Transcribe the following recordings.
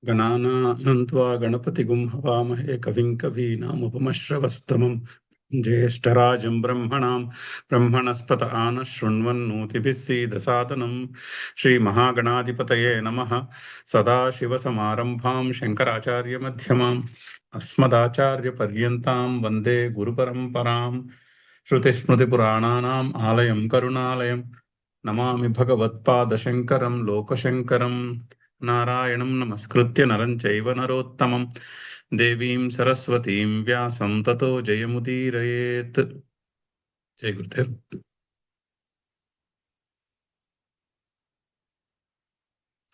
गणानां त्वा गणपतिगुं हवामहे कविं कवीनामुपमश्रवस्तमम् ज्येष्ठराजं ब्रह्मणस्पत आनः शृण्वन्नोतिभिः सीदसादनम् श्रीमहागणाधिपतये नमः। सदाशिवसमारम्भां शङ्कराचार्यमध्यमाम् अस्मदाचार्यपर्यन्तां वन्दे गुरुपरम्पराम्। श्रुतिस्मृतिपुराणानाम् आलयं करुणालयं नमामि भगवत्पादशङ्करं लोकशङ्करम्। नारायणं नमस्कृत्य नरं चैव नरोत्तमं देवीं सरस्वतीं व्यासं ततो जयमुदीरयेत्। जय गुरुदेव।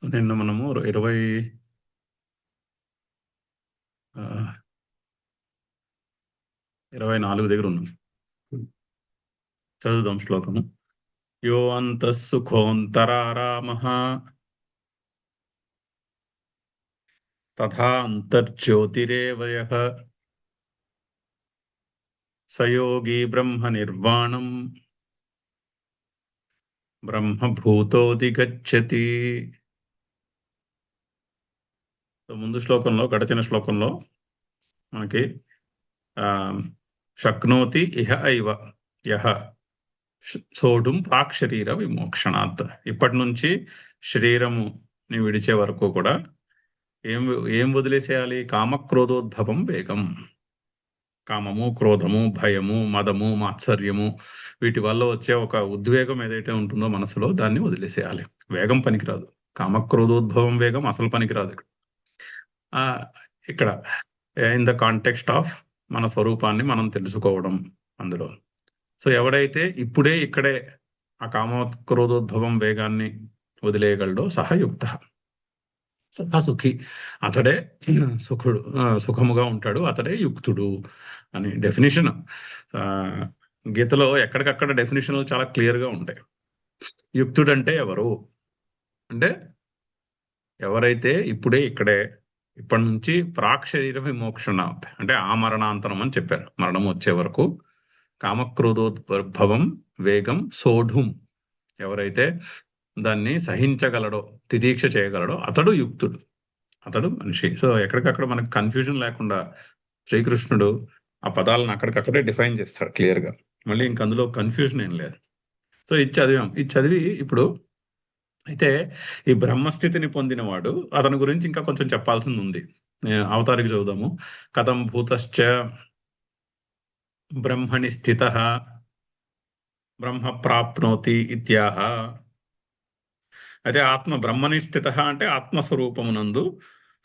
నిన్న మనము 24 దగ్గర ఉన్నాం. చదువుదాం శ్లోకము. యో అంతః సుఖోంతరారామః తథా అంతర్జ్యోతిరేవ యః స యోగి బ్రహ్మ నిర్వాణం బ్రహ్మభూతోధిగచ్చతి. ముందు శ్లోకంలో, గడచిన శ్లోకంలో మనకి శక్నోతి ఇహ ఐవ యహ సోఢుం ప్రాక్ శరీర విమోక్షణాత్. ఇప్పటి నుంచి శరీరముని విడిచే వరకు కూడా ఏం వదిలేసేయాలి? కామక్రోధోద్భవం వేగం. కామము, క్రోధము, భయము, మదము, మాత్సర్యము, వీటి వల్ల వచ్చే ఒక ఉద్వేగం ఏదైతే ఉంటుందో మనసులో, దాన్ని వదిలేసేయాలి. వేగం పనికిరాదు. కామక్రోధోద్భవం వేగం అసలు పనికిరాదు. ఇక్కడ ఇన్ ద కాంటెక్స్ట్ ఆఫ్ మన స్వరూపాన్ని మనం తెలుసుకోవడం అందులో. సో ఎవడైతే ఇప్పుడే ఇక్కడే ఆ కామక్రోధోద్భవం వేగాన్ని వదిలేయగలడో సహయుక్త సహ సుఖి, అతడే సుఖముగా ఉంటాడు, అతడే యుక్తుడు అని డెఫినేషన్. గీతలో ఎక్కడికక్కడ డెఫినేషన్లు చాలా క్లియర్గా ఉంటాయి. యుక్తుడు అంటే ఎవరు అంటే, ఎవరైతే ఇప్పుడే ఇక్కడే ఇప్పటి నుంచి ప్రాక్ శరీర విమోక్షణ అంటే ఆ మరణాంతరం అని చెప్పారు. మరణం వచ్చే వరకు కామక్రోధోద్భవం వేగం సోఢుం, ఎవరైతే దాన్ని సహించగలడో, తితీక్ష చేయగలడో అతడు యుక్తుడు, అతడు మనిషి. సో ఎక్కడికక్కడ మనకు కన్ఫ్యూజన్ లేకుండా శ్రీకృష్ణుడు ఆ పదాలను అక్కడికక్కడే డిఫైన్ చేస్తాడు క్లియర్గా. మళ్ళీ ఇంక అందులో కన్ఫ్యూజన్ ఏం లేదు. సో ఇది చదివాం. ఇది చదివి ఇప్పుడు అయితే ఈ బ్రహ్మస్థితిని పొందినవాడు, అతని గురించి ఇంకా కొంచెం చెప్పాల్సింది ఉంది. అవతారికి చదువుదాము. కథం భూతశ్చ బ్రహ్మణి స్థితః బ్రహ్మ ప్రాప్నోతి ఇత్యాహ. అయితే ఆత్మ బ్రహ్మని స్థితః అంటే ఆత్మస్వరూపమునందు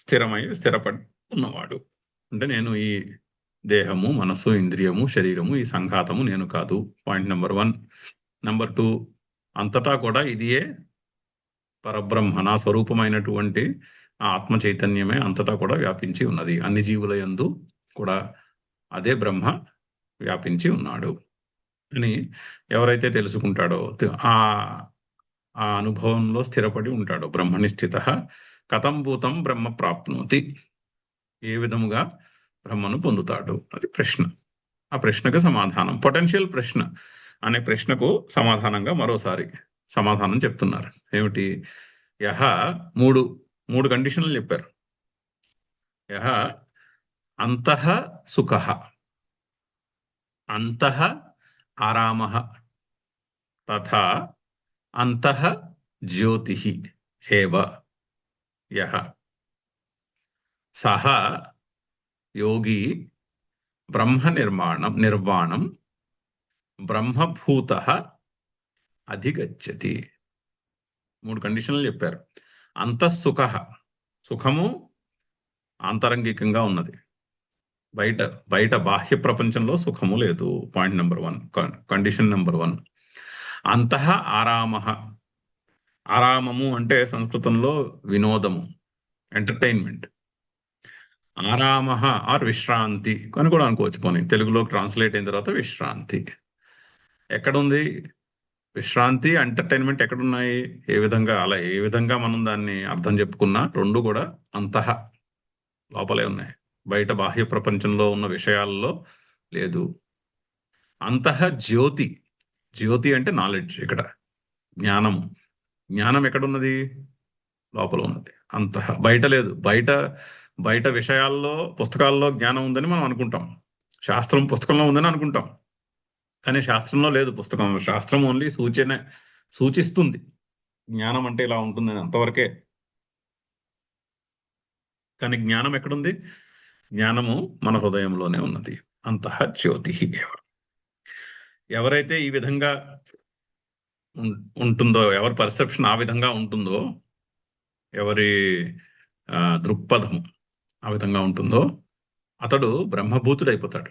స్థిరపడి ఉన్నవాడు. అంటే నేను ఈ దేహము, మనస్సు, ఇంద్రియము, శరీరము, ఈ సంఘాతము నేను కాదు. Point number 1. నెంబర్ 2, అంతటా కూడా ఇదియే పరబ్రహ్మ, నా స్వరూపమైనటువంటి ఆ ఆత్మ చైతన్యమే అంతటా కూడా వ్యాపించి ఉన్నది. అన్ని జీవుల యందు కూడా అదే బ్రహ్మ వ్యాపించి ఉన్నాడు అని ఎవరైతే తెలుసుకుంటాడో, ఆ అనుభవంలో స్థిరపడి ఉంటాడో, బ్రహ్మని స్థితః కథం భూతం బ్రహ్మ ప్రాప్నోతి, ఏ విధముగా బ్రహ్మను పొందుతాడు, అది ప్రశ్న. ఆ ప్రశ్నకు సమాధానం, పొటెన్షియల్ ప్రశ్న అనే ప్రశ్నకు సమాధానంగా మరోసారి సమాధానం చెప్తున్నారు. ఏమిటి? యహ మూడు కండిషన్లు చెప్పారు. యహ అంతః సుఖః, అంతః ఆరామః, తథా అంతః జ్యోతిః ఏవ యహ సహ యోగి బ్రహ్మ నిర్వాణం బ్రహ్మభూతః అధిగచ్చతి. 3 కండిషన్లు చెప్పారు. అంతఃసుఖః, సుఖము ఆంతరంగికంగా ఉన్నది, బయట బాహ్య ప్రపంచంలో సుఖము లేదు. Point number 1, condition number 1. అంతః ఆరామః, ఆరామము అంటే సంస్కృతంలో వినోదము, ఎంటర్టైన్మెంట్. ఆరామః ఆర్ విశ్రాంతి అని కూడా అనుకోవచ్చు. పోనీ తెలుగులో ట్రాన్స్లేట్ అయిన తర్వాత విశ్రాంతి ఎక్కడుంది? విశ్రాంతి, ఎంటర్టైన్మెంట్ ఎక్కడున్నాయి? ఏ విధంగా మనం దాన్ని అర్థం చెప్పుకున్నా రెండు కూడా అంతః లోపలే ఉన్నాయి, బయట బాహ్య ప్రపంచంలో ఉన్న విషయాల్లో లేదు. అంతః జ్యోతి, జ్యోతి అంటే నాలెడ్జ్, ఇక్కడ జ్ఞానం ఎక్కడున్నది? లోపల ఉన్నది. అంత బయట లేదు. బయట బయట విషయాల్లో పుస్తకాల్లో జ్ఞానం ఉందని మనం అనుకుంటాం. శాస్త్రం పుస్తకంలో ఉందని అనుకుంటాం. కానీ శాస్త్రంలో లేదు. శాస్త్రం ఓన్లీ సూచిస్తుంది జ్ఞానం అంటే ఇలా ఉంటుందని, అంతవరకే. కానీ జ్ఞానం ఎక్కడుంది? జ్ఞానము మన హృదయంలోనే ఉన్నది. అంతః జ్యోతి. ఎవరైతే ఈ విధంగా ఉంటుందో, ఎవరి పర్సెప్షన్ ఆ విధంగా ఉంటుందో, ఎవరి దృక్పథం ఆ విధంగా ఉంటుందో, అతడు బ్రహ్మభూతుడైపోతాడు.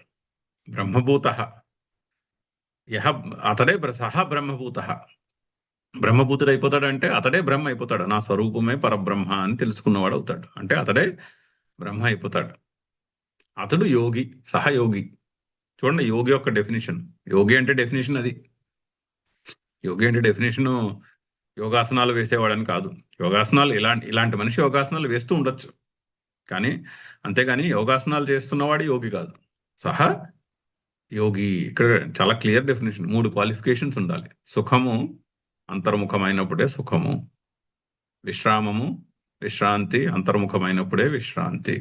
బ్రహ్మభూత యహ, అతడే సహ బ్రహ్మభూత. బ్రహ్మభూతుడైపోతాడు అంటే అతడే బ్రహ్మ అయిపోతాడు. నా స్వరూపమే పరబ్రహ్మ అని తెలుసుకున్నవాడు అవుతాడు. అంటే అతడే బ్రహ్మ అయిపోతాడు. అతడు యోగి, సహయోగి. చూడండి యోగి యొక్క డెఫినేషన్. యోగి అంటే డెఫినేషన్ అది. యోగి అంటే డెఫినేషన్ యోగాసనాలు వేసేవాడని కాదు. యోగాసనాలు ఇలాంటి మనిషి యోగాసనాలు వేస్తూ ఉండొచ్చు, కానీ అంతేగాని యోగాసనాలు చేస్తున్నవాడు యోగి కాదు. సహా యోగి. ఇక్కడ చాలా క్లియర్ డెఫినేషన్. 3 క్వాలిఫికేషన్స్ ఉండాలి. సుఖము అంతర్ముఖమైనప్పుడే సుఖము, విశ్రామము విశ్రాంతి అంతర్ముఖమైనప్పుడే విశ్రాంతి,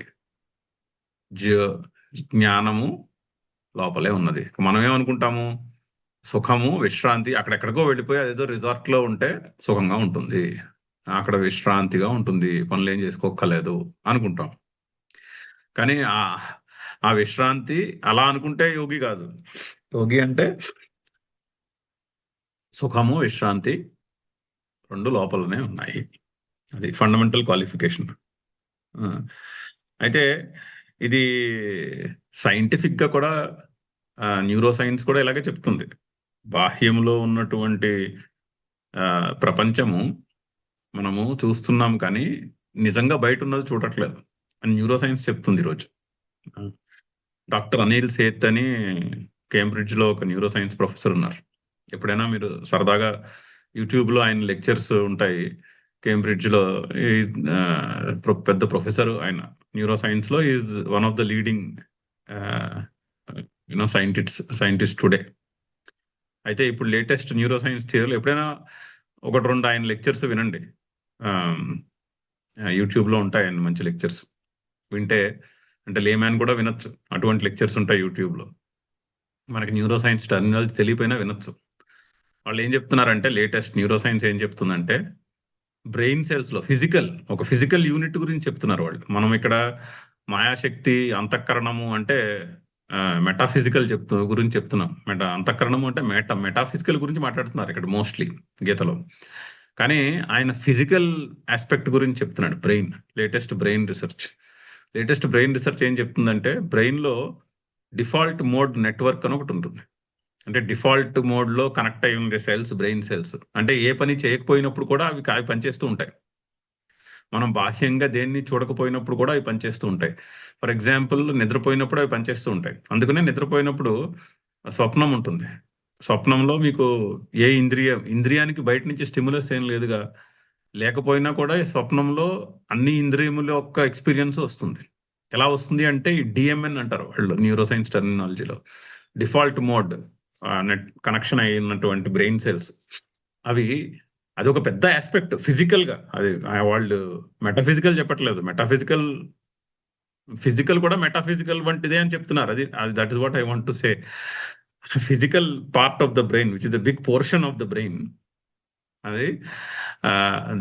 జ్ఞానము లోపలే ఉన్నది. మనం ఏమనుకుంటాము? సుఖము విశ్రాంతి అక్కడెక్కడికో వెళ్ళిపోయి అదేదో రిసార్ట్ లో ఉంటే సుఖంగా ఉంటుంది, అక్కడ విశ్రాంతిగా ఉంటుంది, పనులు ఏం చేసుకోక్కర్లేదు అనుకుంటాం. కానీ ఆ విశ్రాంతి అలా అనుకుంటే యోగి కాదు. యోగి అంటే సుఖము విశ్రాంతి రెండు లోపలనే ఉన్నాయి. అది ఫండమెంటల్ క్వాలిఫికేషన్. అయితే ఇది సైంటిఫిక్ గా కూడా న్యూరో సైన్స్ కూడా ఇలాగే చెప్తుంది. బాహ్యంలో ఉన్నటువంటి ప్రపంచము మనము చూస్తున్నాం, కానీ నిజంగా బయట ఉన్నది చూడట్లేదు అని న్యూరో సైన్స్ చెప్తుంది ఈరోజు. డాక్టర్ అనిల్ సేత్ అని కేంబ్రిడ్జ్ లో ఒక న్యూరో సైన్స్ ప్రొఫెసర్ ఉన్నారు. ఎప్పుడైనా మీరు సరదాగా యూట్యూబ్ లో ఆయన లెక్చర్స్ ఉంటాయి. కేంబ్రిడ్జ్ లో పెద్ద ప్రొఫెసర్ ఆయన. న్యూరో సైన్స్ లో is one of the leading scientist today. అయితే ఇప్పుడు లేటెస్ట్ న్యూరో సైన్స్ థియరీలు ఎప్పుడైనా 1-2 ఆయన లెక్చర్స్ వినండి. యూట్యూబ్ లో ఉంటాయి ఆయన మంచి లెక్చర్స్. వింటే అంటే లేమ్యాన్ కూడా వినొచ్చు, అటువంటి లెక్చర్స్ ఉంటాయి యూట్యూబ్ లో. మనకి న్యూరో సైన్స్ టర్మినాలజీ తెలియపోయినా వినొచ్చు. వాళ్ళు ఏం చెప్తున్నారంటే, లేటెస్ట్ న్యూరో సైన్స్ ఏం చెప్తుందంటే, బ్రెయిన్ సెల్స్ లో ఒక ఫిజికల్ యూనిట్ గురించి చెప్తున్నారు వాళ్ళు. మనం ఇక్కడ మాయాశక్తి అంతఃకరణము అంటే మెటాఫిజికల్ గురించి చెప్తున్నాం. అంతఃకరణము అంటే మెటాఫిజికల్ గురించి మాట్లాడుతున్నారు ఇక్కడ మోస్ట్లీ గీతలో. కానీ ఆయన ఫిజికల్ ఆస్పెక్ట్ గురించి చెప్తున్నాడు. లేటెస్ట్ బ్రెయిన్ రీసెర్చ్ ఏం చెప్తుందంటే, బ్రెయిన్ లో డిఫాల్ట్ మోడ్ నెట్వర్క్ అని ఒకటి ఉంటుంది. అంటే డిఫాల్ట్ మోడ్ లో కనెక్ట్ అయి ఉండే బ్రెయిన్ సెల్స్ అంటే ఏ పని చేయకపోయినప్పుడు కూడా అవి పనిచేస్తూ ఉంటాయి. మనం బాహ్యంగా దేన్ని చూడకపోయినప్పుడు కూడా అవి పనిచేస్తూ ఉంటాయి. ఫర్ ఎగ్జాంపుల్, నిద్రపోయినప్పుడు అవి పనిచేస్తూ ఉంటాయి. అందుకనే నిద్రపోయినప్పుడు స్వప్నం ఉంటుంది. స్వప్నంలో మీకు ఏ ఇంద్రియానికి బయట నుంచి స్టిమ్యులస్ ఏం లేదుగా, లేకపోయినా కూడా ఈ స్వప్నంలో అన్ని ఇంద్రియముల యొక్క ఎక్స్పీరియన్స్ వస్తుంది. ఎలా వస్తుంది అంటే, ఈ డిఎంఎన్ అంటారు వాళ్ళు న్యూరో సైన్స్ టర్మినాలజీలో. డిఫాల్ట్ మోడ్ నెట్ కనెక్షన్ అయినటువంటి బ్రెయిన్ సెల్స్ అది ఒక పెద్ద ఆస్పెక్ట్ ఫిజికల్ గా. అది వాళ్ళు మెటాఫిజికల్ చెప్పట్లేదు. ఫిజికల్ కూడా మెటాఫిజికల్ వంటిదే అని చెప్తున్నారు. అది that is what I want to say. Physical part of the brain which is the big portion of the brain, అది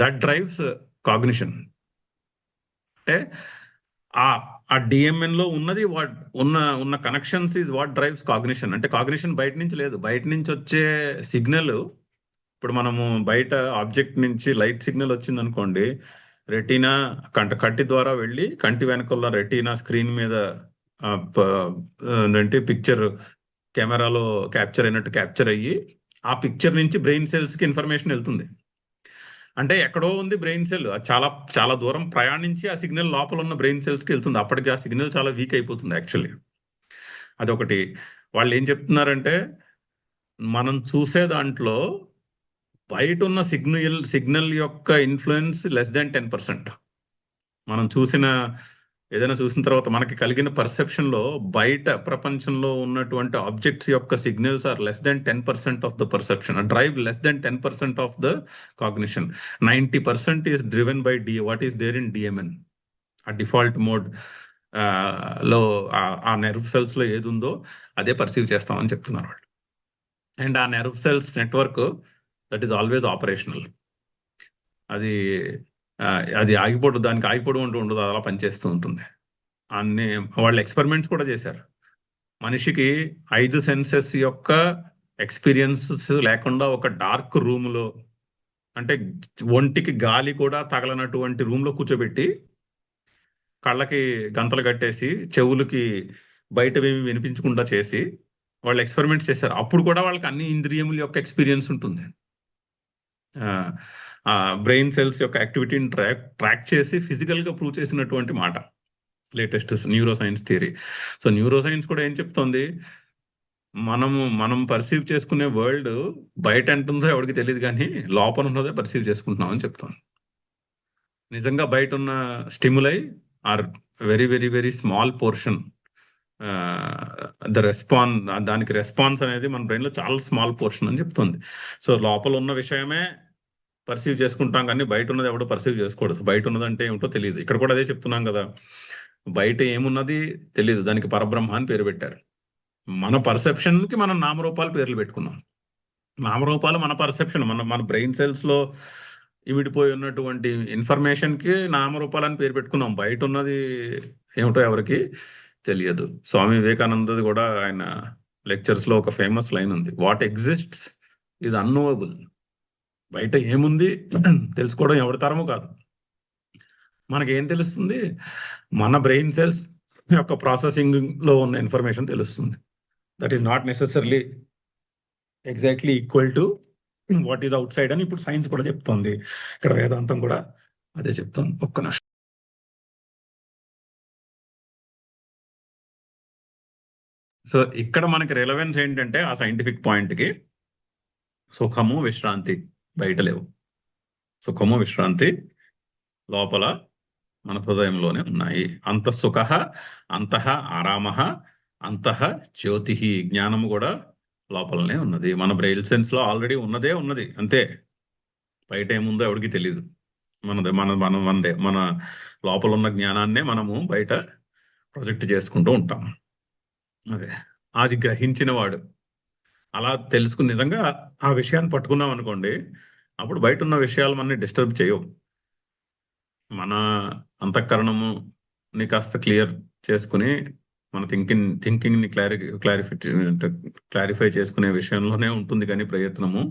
దట్ డ్రైవ్స్ కాగ్నిషన్. అంటే ఆ డిఎంఎన్ లో ఉన్నది ఉన్న connections is what drives cognition. అంటే కాగ్నిషన్ బయట నుంచి లేదు. బయట నుంచి వచ్చే సిగ్నల్, ఇప్పుడు మనము బయట ఆబ్జెక్ట్ నుంచి లైట్ సిగ్నల్ వచ్చింది అనుకోండి, రెటీనా కంటి ద్వారా వెళ్ళి కంటి వెనకాల రెటీనా స్క్రీన్ మీద ఏంటంటే పిక్చర్ కెమెరాలో క్యాప్చర్ అయినట్టు క్యాప్చర్ అయ్యి ఆ పిక్చర్ నుంచి బ్రెయిన్ సెల్స్ కి ఇన్ఫర్మేషన్ వెళ్తుంది. అంటే ఎక్కడో ఉంది బ్రెయిన్ సెల్, చాలా చాలా దూరం ప్రయాణించి ఆ సిగ్నల్ లోపల ఉన్న బ్రెయిన్ సెల్స్ కి వెళ్తుంది. అప్పటికి ఆ సిగ్నల్ చాలా వీక్ అయిపోతుంది యాక్చువల్లీ. అదొకటి. వాళ్ళు ఏం చెప్తున్నారంటే, మనం చూసే దాంట్లో బయట ఉన్న సిగ్నల్ యొక్క ఇన్ఫ్లుయెన్స్ లెస్ దాన్ 10%. మనం చూసిన ఏదైనా చూసిన తర్వాత మనకి కలిగిన పర్సెప్షన్లో బయట ప్రపంచంలో ఉన్నటువంటి ఆబ్జెక్ట్స్ యొక్క signals are less than 10% of the perception, drive less than 10% of the cognition. 90% is driven by what is there in DMN. ఆ డిఫాల్ట్ మోడ్ లో ఆ నెర్వ్ సెల్స్ లో ఏది ఉందో అదే పర్సీవ్ చేస్తామని చెప్తున్నారు వాళ్ళు. అండ్ ఆ nerve cells network that is always operational. అది అది ఆగిపోవడం, దానికి ఆగిపోవడం అంటూ ఉండదు, అలా పనిచేస్తూ ఉంటుంది. అన్ని వాళ్ళు ఎక్స్పెరిమెంట్స్ కూడా చేశారు. మనిషికి 5 సెన్సెస్ యొక్క ఎక్స్పీరియన్సెస్ లేకుండా ఒక డార్క్ రూమ్లో, అంటే ఒంటికి గాలి కూడా తగలనటువంటి రూమ్లో కూర్చోబెట్టి కళ్ళకి గంతలు కట్టేసి చెవులకి బయటవేమి వినిపించకుండా చేసి వాళ్ళు ఎక్స్పెరిమెంట్స్ చేశారు. అప్పుడు కూడా వాళ్ళకి అన్ని ఇంద్రియముల యొక్క ఎక్స్పీరియన్స్ ఉంటుంది. బ్రెయిన్ సెల్స్ యొక్క యాక్టివిటీని ట్రాక్ చేసి ఫిజికల్గా ప్రూవ్ చేసినటువంటి మాట latest neuro science theory. So neuro science కూడా ఏం చెప్తోంది, మనం పర్సీవ్ చేసుకునే వరల్డ్ బయట ఎంటుందో ఎవరికి తెలియదు, కానీ లోపల ఉన్నదే పర్సీవ్ చేసుకుంటున్నాం అని చెప్తాం. నిజంగా బయట ఉన్న stimuli are very very very small portion. దానికి రెస్పాన్స్ అనేది మన బ్రెయిన్లో చాలా స్మాల్ పోర్షన్ అని చెప్తుంది. సో లోపల ఉన్న విషయమే పర్సీవ్ చేసుకుంటాం, కానీ బయట ఉన్నది ఎవడో పర్సీవ్ చేసుకోకూడదు. బయట ఉన్నదంటే ఏమిటో తెలియదు. ఇక్కడ కూడా అదే చెప్తున్నాం కదా, బయట ఏమున్నది తెలియదు, దానికి పరబ్రహ్మ అని పేరు పెట్టారు. మన పర్సెప్షన్కి మనం నామరూపాలు పేర్లు పెట్టుకున్నాం. నామరూపాలు మన పర్సెప్షన్, మన బ్రెయిన్ సెల్స్లో ఇమిడిపోయి ఉన్నటువంటి ఇన్ఫర్మేషన్కి నామరూపాలని పేరు పెట్టుకున్నాం. బయట ఉన్నది ఏమిటో ఎవరికి తెలియదు. స్వామి వివేకానందది కూడా ఆయన లెక్చర్స్లో ఒక ఫేమస్ లైన్ ఉంది, వాట్ ఎగ్జిస్ట్స్ ఈజ్ అన్నోవబుల్. బయట ఏముంది తెలుసుకోవడం ఎవరి తరము కాదు. మనకేం తెలుస్తుంది, మన బ్రెయిన్ సెల్స్ యొక్క ప్రాసెసింగ్లో ఉన్న ఇన్ఫర్మేషన్ తెలుస్తుంది. That is not necessarily exactly equal to what is out side అని ఇప్పుడు సైన్స్ కూడా చెప్తుంది. ఇక్కడ వేదాంతం కూడా అదే చెప్తుంది. ఒక్క నిమిషం. సో ఇక్కడ మనకి రిలవెన్స్ ఏంటంటే ఆ సైంటిఫిక్ పాయింట్కి సుఖము విశ్రాంతి బయట లేవు. సుఖము విశ్రాంతి లోపల మన హృదయంలోనే ఉన్నాయి. అంతఃసుఖ అంతః ఆరామ అంతః జ్యోతి. జ్ఞానము కూడా లోపలనే ఉన్నది. మన బ్రెయిన్ సెన్స్ లో ఆల్రెడీ ఉన్నది అంతే. బయట ఏముందో ఎవరికి తెలియదు. మనదే మన లోపల ఉన్న జ్ఞానాన్నే మనము బయట ప్రొజెక్ట్ చేసుకుంటూ ఉంటాం. అదే అది గ్రహించిన వాడు అలా తెలుసుకుని నిజంగా ఆ విషయాన్ని పట్టుకున్నాం అనుకోండి, అప్పుడు బయట ఉన్న విషయాలు మనని డిస్టర్బ్ చేయవు. మన అంతఃకరణముని కాస్త క్లియర్ చేసుకుని మన థింకింగ్ని క్లారిఫై చేసుకునే విషయంలోనే ఉంటుంది, కానీ ప్రయత్నము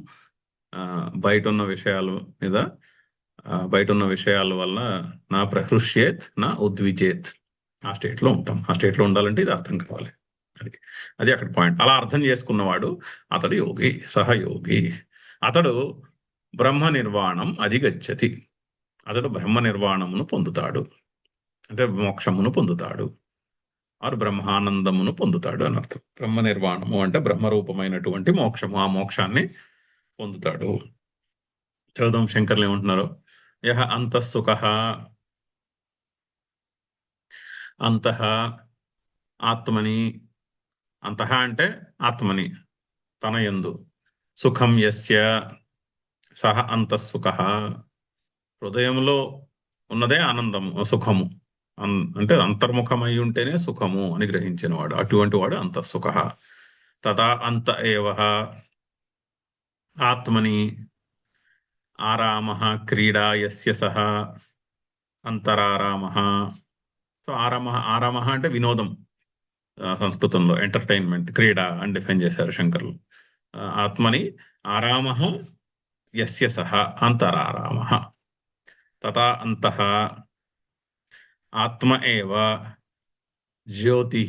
బయట ఉన్న విషయాల మీద, బయట ఉన్న విషయాల వల్ల నా ప్రహృష్యేత్ నా ఉద్విజేత్, ఆ స్టేట్లో ఉంటాం. ఆ స్టేట్లో ఉండాలంటే ఇది అర్థం కావాలి. అది అక్కడ పాయింట్. అలా అర్థం చేసుకున్నవాడు అతడు యోగి, సహయోగి. అతడు బ్రహ్మ నిర్వాణం అధిగచ్చతి. అతడు బ్రహ్మ నిర్వాణమును పొందుతాడు, అంటే మోక్షమును పొందుతాడు, ఆరు బ్రహ్మానందమును పొందుతాడు అని అర్థం. బ్రహ్మ నిర్వాణము అంటే బ్రహ్మరూపమైనటువంటి మోక్షము, ఆ మోక్షాన్ని పొందుతాడు. చదువుదాం శంకర్లు ఏమంటున్నారు. యహ అంతఃసుఖ అంతః ఆత్మని, అంతః అంటే ఆత్మని తన యందు, సుఖం యస్య సహ అంతఃసుఖ, హృదయంలో ఉన్నదే ఆనందము సుఖము, అంటే అంతర్ముఖమై ఉంటేనే సుఖము అని గ్రహించిన వాడు, అటువంటి వాడు అంతఃసుఖ. తదా అంత ఏవ ఆత్మని ఆరామ క్రీడా యస్య సహ అంతరారామ. సో ఆరామ అంటే వినోదం, సంస్కృతంలో ఎంటర్టైన్మెంట్, క్రీడ అని డిఫైన్ చేశారు శంకర్లు. ఆత్మని ఆరామ యస్య సహ అంతరారామ. తథా అంతః ఆత్మ ఏవ జ్యోతి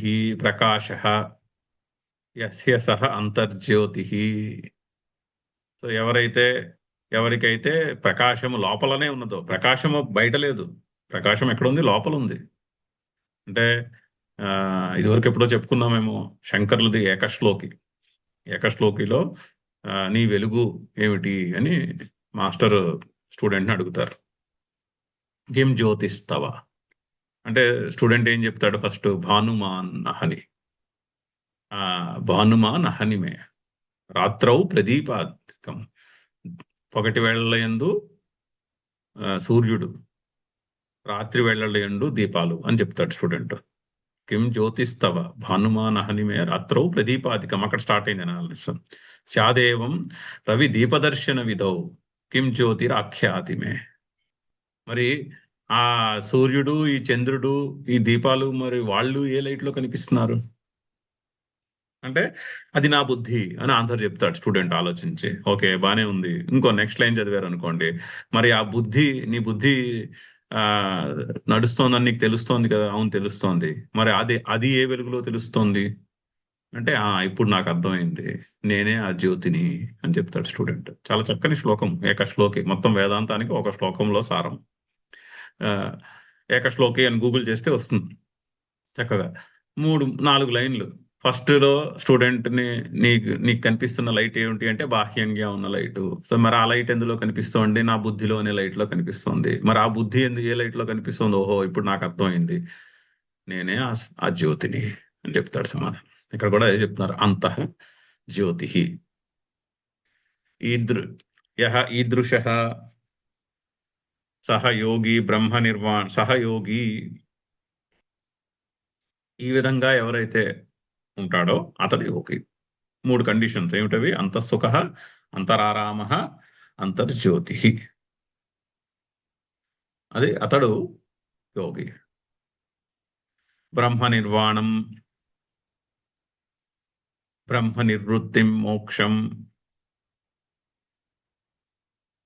ప్రకాశ యస్య సహ అంతర్జ్యోతి. సో ఎవరికైతే ప్రకాశము లోపలనే ఉన్నదో, ప్రకాశము బయట లేదు, ప్రకాశం ఎక్కడుంది, లోపల ఉంది. అంటే ఇదివరకు ఎప్పుడో చెప్పుకున్నామేమో, శంకర్లది ఏకశ్లోకిలో నీ వెలుగు ఏమిటి అని మాస్టర్ స్టూడెంట్ని అడుగుతారు. కిం జ్యోతిస్తవ, అంటే స్టూడెంట్ ఏం చెప్తాడు ఫస్ట్? భానుమాన్ నహని. ఆ భానుమాన్ నహనిమే రాత్రౌ ప్రదీపాధికం. పగటి వేళల యందు సూర్యుడు, రాత్రి వేళల యందు దీపాలు అని చెప్తాడు స్టూడెంట్. కిం జ్యోతిస్తవ భానుమాన్ నహనిమే రాత్రౌ ప్రదీపాధికం. అక్కడ స్టార్ట్ అయింది అనాలిసిస్. స్యాదేవం రవి దీపదర్శన విధౌ కిం జ్యోతిరాఖ్యాతిమే. మరి ఆ సూర్యుడు, ఈ చంద్రుడు, ఈ దీపాలు, మరి వాళ్ళు ఏ లైట్ లో కనిపిస్తున్నారు అంటే అది నా బుద్ధి అని ఆన్సర్ చెప్తాడు స్టూడెంట్ ఆలోచించి. ఓకే, బానే ఉంది. ఇంకో నెక్స్ట్ లైన్ చదివారు అనుకోండి, మరి ఆ బుద్ధి, నీ బుద్ధి ఆ నడుస్తోందని నీకు తెలుస్తోంది కదా. అవును, తెలుస్తోంది. మరి అది అది ఏ వెలుగులో తెలుస్తోంది అంటే, ఇప్పుడు నాకు అర్థమైంది, నేనే ఆ జ్యోతిని అని చెప్తాడు స్టూడెంట్. చాలా చక్కని శ్లోకం, ఏక శ్లోకి, మొత్తం వేదాంతానికి ఒక శ్లోకంలో సారం. ఆ, ఏక శ్లోకి అని గూగుల్ చేస్తే వస్తుంది చక్కగా. 3-4 లైన్లు. ఫస్ట్ లో స్టూడెంట్ ని, నీకు కనిపిస్తున్న లైట్ ఏమిటి అంటే బాహ్యంగా ఉన్న లైట్. సో మరి ఆ లైట్ ఎందులో కనిపిస్తోంది? నా బుద్ధిలో అనే లైట్ లో కనిపిస్తోంది. మరి ఆ బుద్ధి ఎందుకు ఏ లైట్ లో కనిపిస్తుంది? ఓహో, ఇప్పుడు నాకు అర్థమైంది, నేనే ఆ జ్యోతిని అని చెప్తాడు సమాధానం. ఇక్కడ కూడా అదే చెప్తున్నారు, అంతః జ్యోతి ఈదృ యహ ఈదృశ సహ యోగి బ్రహ్మ నిర్వాణ సహ యోగి. ఈ విధంగా ఎవరైతే ఉంటాడో అతడు యోగి. 3 కండిషన్స్ ఏమిటవి? అంతఃసుఖ, అంతరారామ, అంతర్జ్యోతి. అది అతడు యోగి. బ్రహ్మ నిర్వాణం, బ్రహ్మ నివృత్తిం, మోక్షం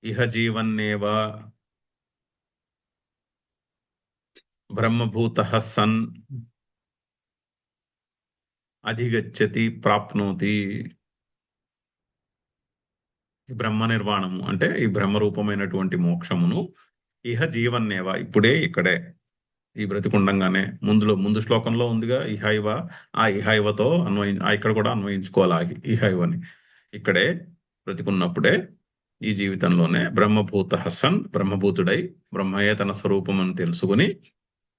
ఇహ జీవన్నేవ బ్రహ్మభూత సన్ అధిగచ్చతి ప్రాప్నోతి. ఈ బ్రహ్మ నిర్వాణము అంటే ఈ బ్రహ్మ రూపమైనటువంటి మోక్షమును ఇహ జీవన్నేవ ఇప్పుడే ఇక్కడే, ఈ బ్రతికుండంగానే. ముందు శ్లోకంలో ఉందిగా ఇహైవ. ఆ ఇహైవతో ఇక్కడ కూడా అన్వయించుకోవాలి ఇహైవని. ఇక్కడే బ్రతికున్నప్పుడే, ఈ జీవితంలోనే బ్రహ్మభూత సన్, బ్రహ్మభూతుడై బ్రహ్మయే తన స్వరూపం అని తెలుసుకుని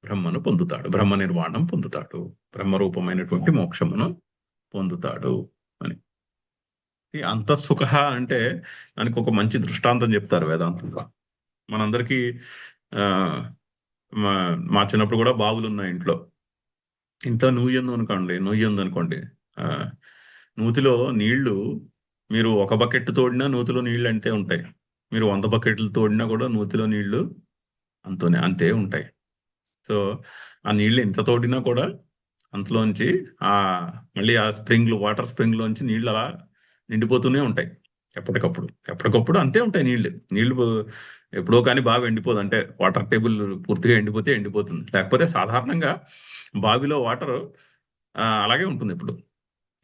బ్రహ్మను పొందుతాడు, బ్రహ్మ నిర్వాణం పొందుతాడు, బ్రహ్మరూపమైనటువంటి మోక్షమును పొందుతాడు అని. ఈ అంతఃసుఖ అంటే దానికి ఒక మంచి దృష్టాంతం చెప్తారు వేదాంతంలో. మనందరికీ ఆ మా మా చిన్నప్పుడు కూడా బావులు ఉన్నాయి ఇంట్లో. ఇంట్లో నుయ్యి ఉందనుకోండి, ఆ నూతిలో నీళ్లు, మీరు ఒక బకెట్ తోడినా నూతిలో నీళ్లు అంతే ఉంటాయి. మీరు 100 బకెట్లు తోడినా కూడా నూతిలో నీళ్లు అంతే ఉంటాయి. సో ఆ నీళ్లు ఎంత తోడినా కూడా అంతలోంచి ఆ మళ్ళీ ఆ వాటర్ స్ప్రింగ్ లోంచి నీళ్లు అలా నిండిపోతూనే ఉంటాయి. ఎప్పటికప్పుడు ఎప్పటికప్పుడు అంతే ఉంటాయి నీళ్లు. నీళ్లు ఎప్పుడో కానీ బావి ఎండిపోదు. అంటే వాటర్ టేబుల్ పూర్తిగా ఎండిపోతే ఎండిపోతుంది. లేకపోతే సాధారణంగా బావిలో వాటర్ అలాగే ఉంటుంది ఇప్పుడు.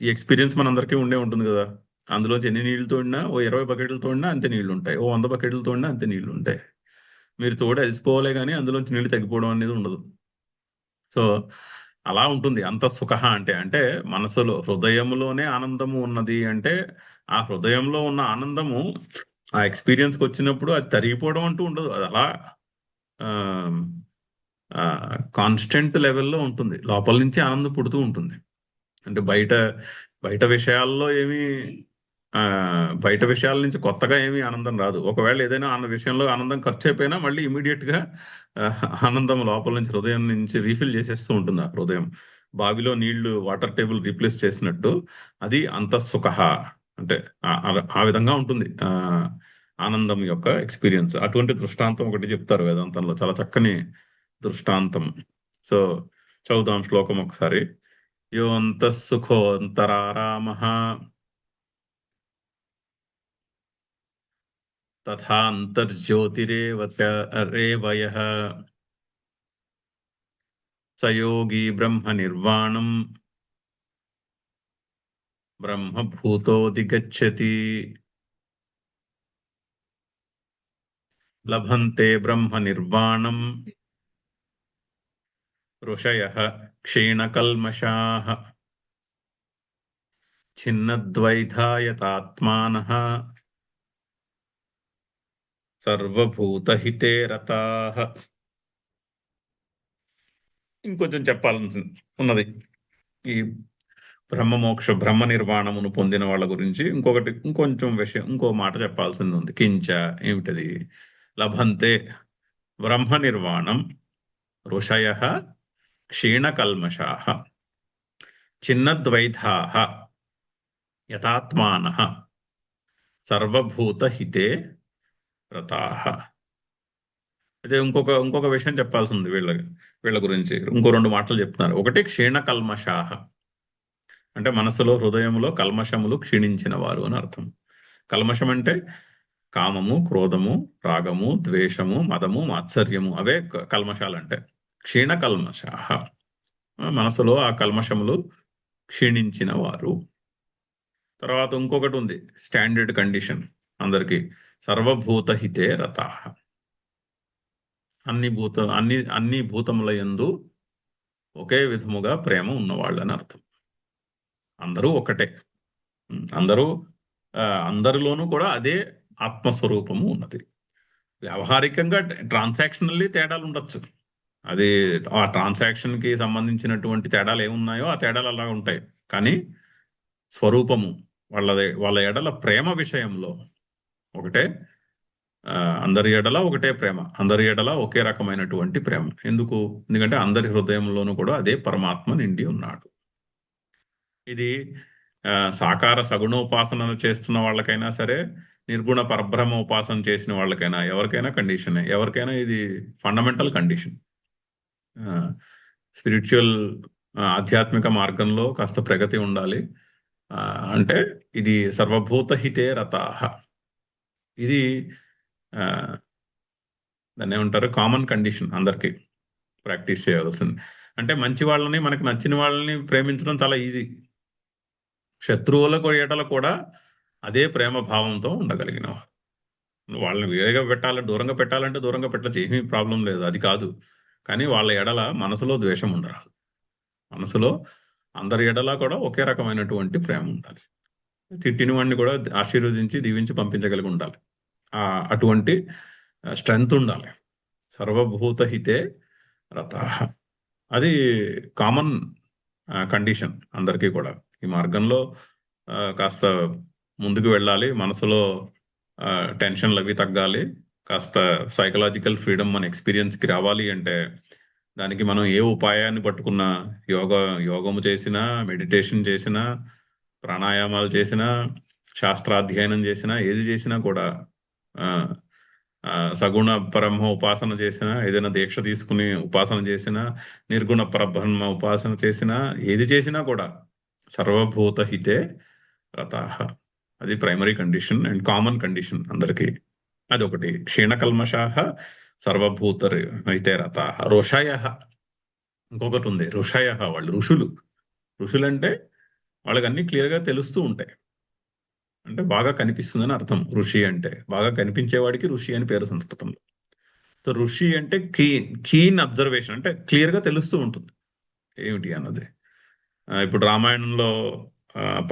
ఈ ఎక్స్పీరియన్స్ మనందరికీ ఉండే ఉంటుంది కదా. అందులోంచి ఎన్ని నీళ్లు తోడినా, ఓ 20 బకెట్లు తోడినా అంతే నీళ్లు ఉంటాయి, ఓ 100 బకెట్లు తోడినా అంతే నీళ్లు ఉంటాయి. మీరు తోడు అలసిపోవాలే కానీ అందులోంచి నీళ్లు తగ్గిపోవడం అనేది ఉండదు. సో అలా ఉంటుంది అంతఃసుఖ అంటే. అంటే మనసులో, హృదయంలోనే ఆనందము ఉన్నది అంటే, ఆ హృదయంలో ఉన్న ఆనందము ఆ ఎక్స్పీరియన్స్కి వచ్చినప్పుడు అది తరిగిపోవడం అంటూ ఉండదు. అది అలా కాన్స్టెంట్ లెవెల్లో ఉంటుంది. లోపల నుంచి ఆనందం పుడుతూ ఉంటుంది. అంటే బయట బయట విషయాల్లో ఏమీ ఆ బయట విషయాల నుంచి కొత్తగా ఏమీ ఆనందం రాదు. ఒకవేళ ఏదైనా విషయంలో ఆనందం ఖర్చు అయిపోయినా మళ్ళీ ఇమీడియట్ గా ఆ, ఆనందం లోపల నుంచి, హృదయం నుంచి రీఫిల్ చేసేస్తూ ఉంటుంది ఆ హృదయం. బావిలో నీళ్లు వాటర్ టేబుల్ రీప్లేస్ చేసినట్టు అది అంతఃసుఖ అంటే ఆ విధంగా ఉంటుంది ఆనందం యొక్క ఎక్స్పీరియన్స్. అటువంటి దృష్టాంతం ఒకటి చెప్తారు వేదాంతంలో, చాలా చక్కని దృష్టాంతం. సో చదువుదాం శ్లోకం ఒకసారి. యోऽन्तः సుఖోऽन्तరారామः తథాంతర్జ్యోతిరేవ రేవ యః స యోగి బ్రహ్మ నిర్వాణం బ్రహ్మభూతోऽధిగచ్చతి. లభంతే బ్రహ్మ నిర్వాణం ఋషయः క్షీణకల్మషాः ఛిన్నద్వైధాయతాత్మానः సర్వభూతహితే రతాः. ఇంకొంచెం చెప్పాల్సి ఉన్నది. ఈ బ్రహ్మ నిర్వాణమును పొందిన వాళ్ళ గురించి ఇంకొంచెం విషయం, ఇంకో మాట చెప్పాల్సింది ఉంది. కించ ఏమిటది? లభంతే బ్రహ్మ నిర్వాణం ఋషయ క్షీణకల్మషాః చిన్నద్వైతాః యథాత్మానః సర్వభూతహితే రతాః. అయితే ఇంకొక విషయం చెప్పాల్సి ఉంది వీళ్ళ గురించి. ఇంకో రెండు మాటలు చెప్తున్నారు. ఒకటి క్షీణకల్మషాః అంటే మనసులో హృదయంలో కల్మషములు క్షీణించిన వారు అని అర్థం. కల్మషం అంటే కామము, క్రోధము, రాగము, ద్వేషము, మదము, మాత్సర్యము, అవే కల్మషాలు అంటే. క్షీణకల్మషాః మనసులో ఆ కల్మషములు క్షీణించిన వారు. తర్వాత ఇంకొకటి ఉంది, స్టాండర్డ్ కండిషన్ అందరికి. సర్వభూతహితే రతాః అన్ని భూతముల యందు ఒకే విధముగా ప్రేమ ఉన్నవాళ్ళు అని అర్థం. అందరూ ఒకటే. అందరిలోనూ కూడా అదే ఆత్మస్వరూపము ఉన్నది. వ్యవహారికంగా ట్రాన్సాక్షనల్లీ తేడాలు ఉండొచ్చు. అది ఆ ట్రాన్సాక్షన్ కి సంబంధించినటువంటి తేడాలు ఏమున్నాయో ఆ తేడాలు అలా ఉంటాయి. కానీ స్వరూపము వాళ్ళ ఎడల ప్రేమ విషయంలో ఒకటే. అందరి ఎడల ఒకటే ప్రేమ, అందరి ఎడల ఒకే రకమైనటువంటి ప్రేమ. ఎందుకంటే అందరి హృదయంలోనూ కూడా అదే పరమాత్మ నిండి ఉన్నాడు. ఇది సాకార సగుణోపాసనలు చేస్తున్న వాళ్ళకైనా సరే, నిర్గుణ పరబ్రహ్మ ఉపాసన చేసిన వాళ్ళకైనా, ఎవరికైనా కండిషన్, ఎవరికైనా ఇది ఫండమెంటల్ కండిషన్. స్పిరిచువల్ ఆధ్యాత్మిక మార్గంలో కాస్త ప్రగతి ఉండాలి అంటే ఇది సర్వభూత హితే రతాః. ఇది దాన్ని ఏమంటారు, కామన్ కండిషన్ అందరికీ ప్రాక్టీస్ చేయవలసింది. అంటే మంచి వాళ్ళని, మనకు నచ్చిన వాళ్ళని ప్రేమించడం చాలా ఈజీ. శత్రువులకు ఎడల కూడా అదే ప్రేమ భావంతో ఉండగలిగిన వారు. వాళ్ళని వేరుగా పెట్టాలి, దూరంగా పెట్టాలంటే దూరంగా పెట్టచ్చు, ఏమీ ప్రాబ్లం లేదు, అది కాదు. కానీ వాళ్ళ ఎడల మనసులో ద్వేషం ఉండరాదు. మనసులో అందరి ఎడల కూడా ఒకే రకమైనటువంటి ప్రేమ ఉండాలి. తిట్టిన వాడిని కూడా ఆశీర్వదించి దీవించి పంపించగలిగి ఉండాలి. అటువంటి స్ట్రెంగ్త్ ఉండాలి. సర్వభూత హితే రతాః అది కామన్ కండిషన్ అందరికీ కూడా. ఈ మార్గంలో కాస్త ముందుకు వెళ్ళాలి, మనసులో టెన్షన్లు అవి తగ్గాలి, కాస్త సైకలాజికల్ ఫ్రీడమ్ మన ఎక్స్పీరియన్స్కి రావాలి అంటే దానికి మనం ఏ ఉపాయాన్ని పట్టుకున్నా, యోగము చేసినా, మెడిటేషన్ చేసినా, ప్రాణాయామాలు చేసినా, శాస్త్రాధ్యయనం చేసినా, ఏది చేసినా కూడా, సగుణ పరబ్రహ్మ ఉపాసన చేసినా, ఏదైనా దీక్ష తీసుకుని ఉపాసన చేసినా, నిర్గుణ పరబ్రహ్మ ఉపాసన చేసినా, ఏది చేసినా కూడా సర్వభూత హితే రతాః అది primary condition and common condition అందరికీ. అదొకటి. క్షీణకల్మషాః సర్వభూత హితే రతాః. ఋషయః ఇంకొకటి ఉంది. ఋషయః వాళ్ళు ఋషులంటే వాళ్ళకి అన్ని క్లియర్గా తెలుస్తూ ఉంటాయి. అంటే బాగా కనిపిస్తుందని అర్థం. ఋషి అంటే బాగా కనిపించేవాడికి ఋషి అని పేరు సంస్కృతంలో. సో ఋషి అంటే కీన్ అబ్జర్వేషన్, అంటే క్లియర్గా తెలుస్తూ ఉంటుంది ఏమిటి అన్నది. ఇప్పుడు రామాయణంలో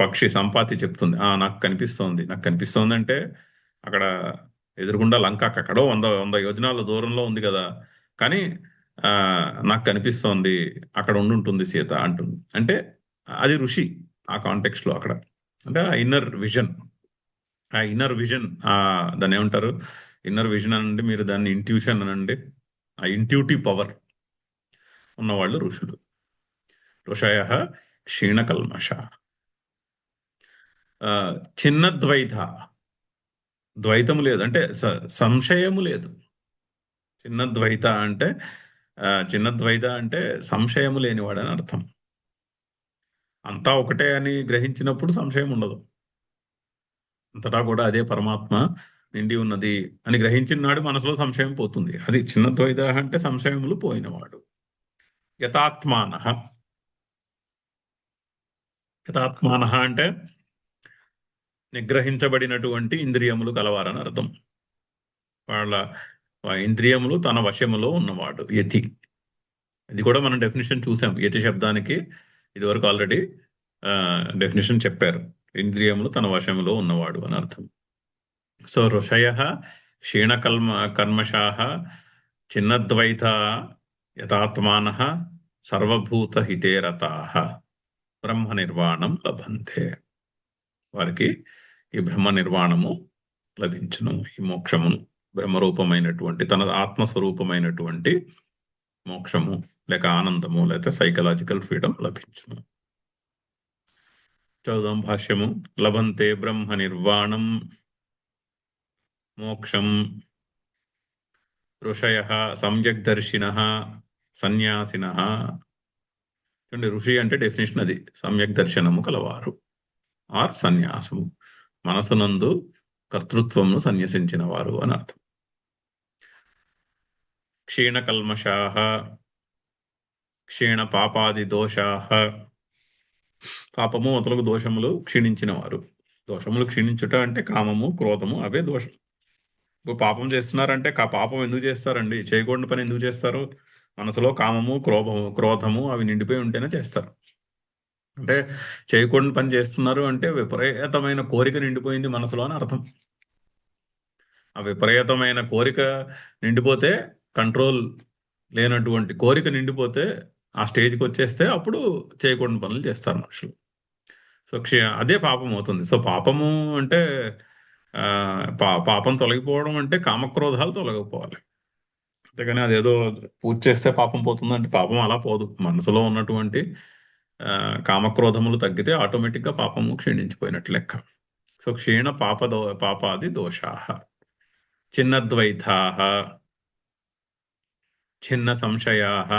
పక్షి సంపాతి చెప్తుంది, నాకు కనిపిస్తోంది అంటే అక్కడ ఎదురుగుండా లంక అక్కడో 100 యోజనాల దూరంలో ఉంది కదా, కానీ నాకు కనిపిస్తోంది, అక్కడ ఉండుంటుంది సీత అంటుంది. అంటే అది ఋషి ఆ కాంటెక్స్ట్ లో. అక్కడ అంటే ఆ ఇన్నర్ విజన్ దాన్ని ఏమంటారు, ఇన్నర్ విజన్ అనండి, మీరు దాన్ని ఇంట్యూషన్ అనండి, ఆ ఇంట్యూటివ్ పవర్ ఉన్నవాళ్ళు ఋషులు. ఋషయః క్షీణకల్మష. చిన్న ద్వైతము లేదు అంటే సంశయము లేదు. చిన్న ద్వైత అంటే సంశయము లేనివాడని అర్థం. అంతా ఒకటే అని గ్రహించినప్పుడు సంశయం ఉండదు. అంతటా కూడా అదే పరమాత్మ నిండి ఉన్నది అని గ్రహించిన నాడు మనసులో సంశయం పోతుంది. అది చిన్న ద్వైత అంటే సంశయములు పోయినవాడు. యథాత్మానః అంటే నిగ్రహించబడినటువంటి ఇంద్రియములు కలవారని అర్థం. వాళ్ళ ఇంద్రియములు తన వశములో ఉన్నవాడు యతి. ఇది కూడా మనం డెఫినేషన్ చూసాం. యతి శబ్దానికి ఇదివరకు ఆల్రెడీ డెఫినేషన్ చెప్పారు. ఇంద్రియములు తన వశములో ఉన్నవాడు అని అర్థం. సో ఋషయః క్షీణకల్మషాః చిన్నద్వైత యథాత్మానః సర్వభూత హితే రతాః బ్రహ్మ నిర్వాణం లభంతే. వారికి ఈ బ్రహ్మ నిర్వాణము లభించును, ఈ మోక్షమును, బ్రహ్మరూపమైనటువంటి తన ఆత్మస్వరూపమైనటువంటి మోక్షము లేక ఆనందము లేక సైకలాజికల్ ఫ్రీడమ్ లభించును. చదుదాం భాష్యము. లభంతే బ్రహ్మ నిర్వాణం మోక్షం ఋషయః సమ్యగ్దర్శినః సన్యాసినః. చూడండి, ఋషి అంటే డెఫినేషన్ అది, సమ్యక్ దర్శనము కలవారు ఆర్ సన్యాసము, మనసునందు కర్తృత్వమును సన్యసించిన వారు అని అర్థం. క్షీణకల్మషాః క్షీణ పాపాది దోషాః. పాపము మొదలగు దోషములు క్షీణించిన వారు. దోషములు క్షీణించుట అంటే కామము క్రోధము, అవే దోషం. ఇప్పుడు పాపం చేస్తున్నారంటే పాపం ఎందుకు చేస్తారండి? చేయకూడని పని ఎందుకు చేస్తారు? మనసులో కామము క్రోధము అవి నిండిపోయి ఉంటేనే చేస్తారు. అంటే చేయకూడని పని చేస్తున్నారు అంటే విపరీతమైన కోరిక నిండిపోయింది మనసులో అని అర్థం. ఆ విపరీతమైన కోరిక నిండిపోతే, కంట్రోల్ లేనటువంటి కోరిక నిండిపోతే, ఆ స్టేజ్కి వచ్చేస్తే అప్పుడు చేయకూడని పనులు చేస్తారు మనుషులు. సో అదే పాపం అవుతుంది. సో పాపము అంటే పాపం తొలగిపోవడం అంటే కామక్రోధాలు తొలగిపోవాలి. అంతేగాని అదేదో పూజ చేస్తే పాపం పోతుందంటే పాపం అలా పోదు. మనసులో ఉన్నటువంటి కామక్రోధములు తగ్గితే ఆటోమేటిక్గా పాపము క్షీణించిపోయినట్లు లెక్క. సో క్షీణ పాపాది దోషాః చిన్నద్వైతాః చిన్న సంశయాః.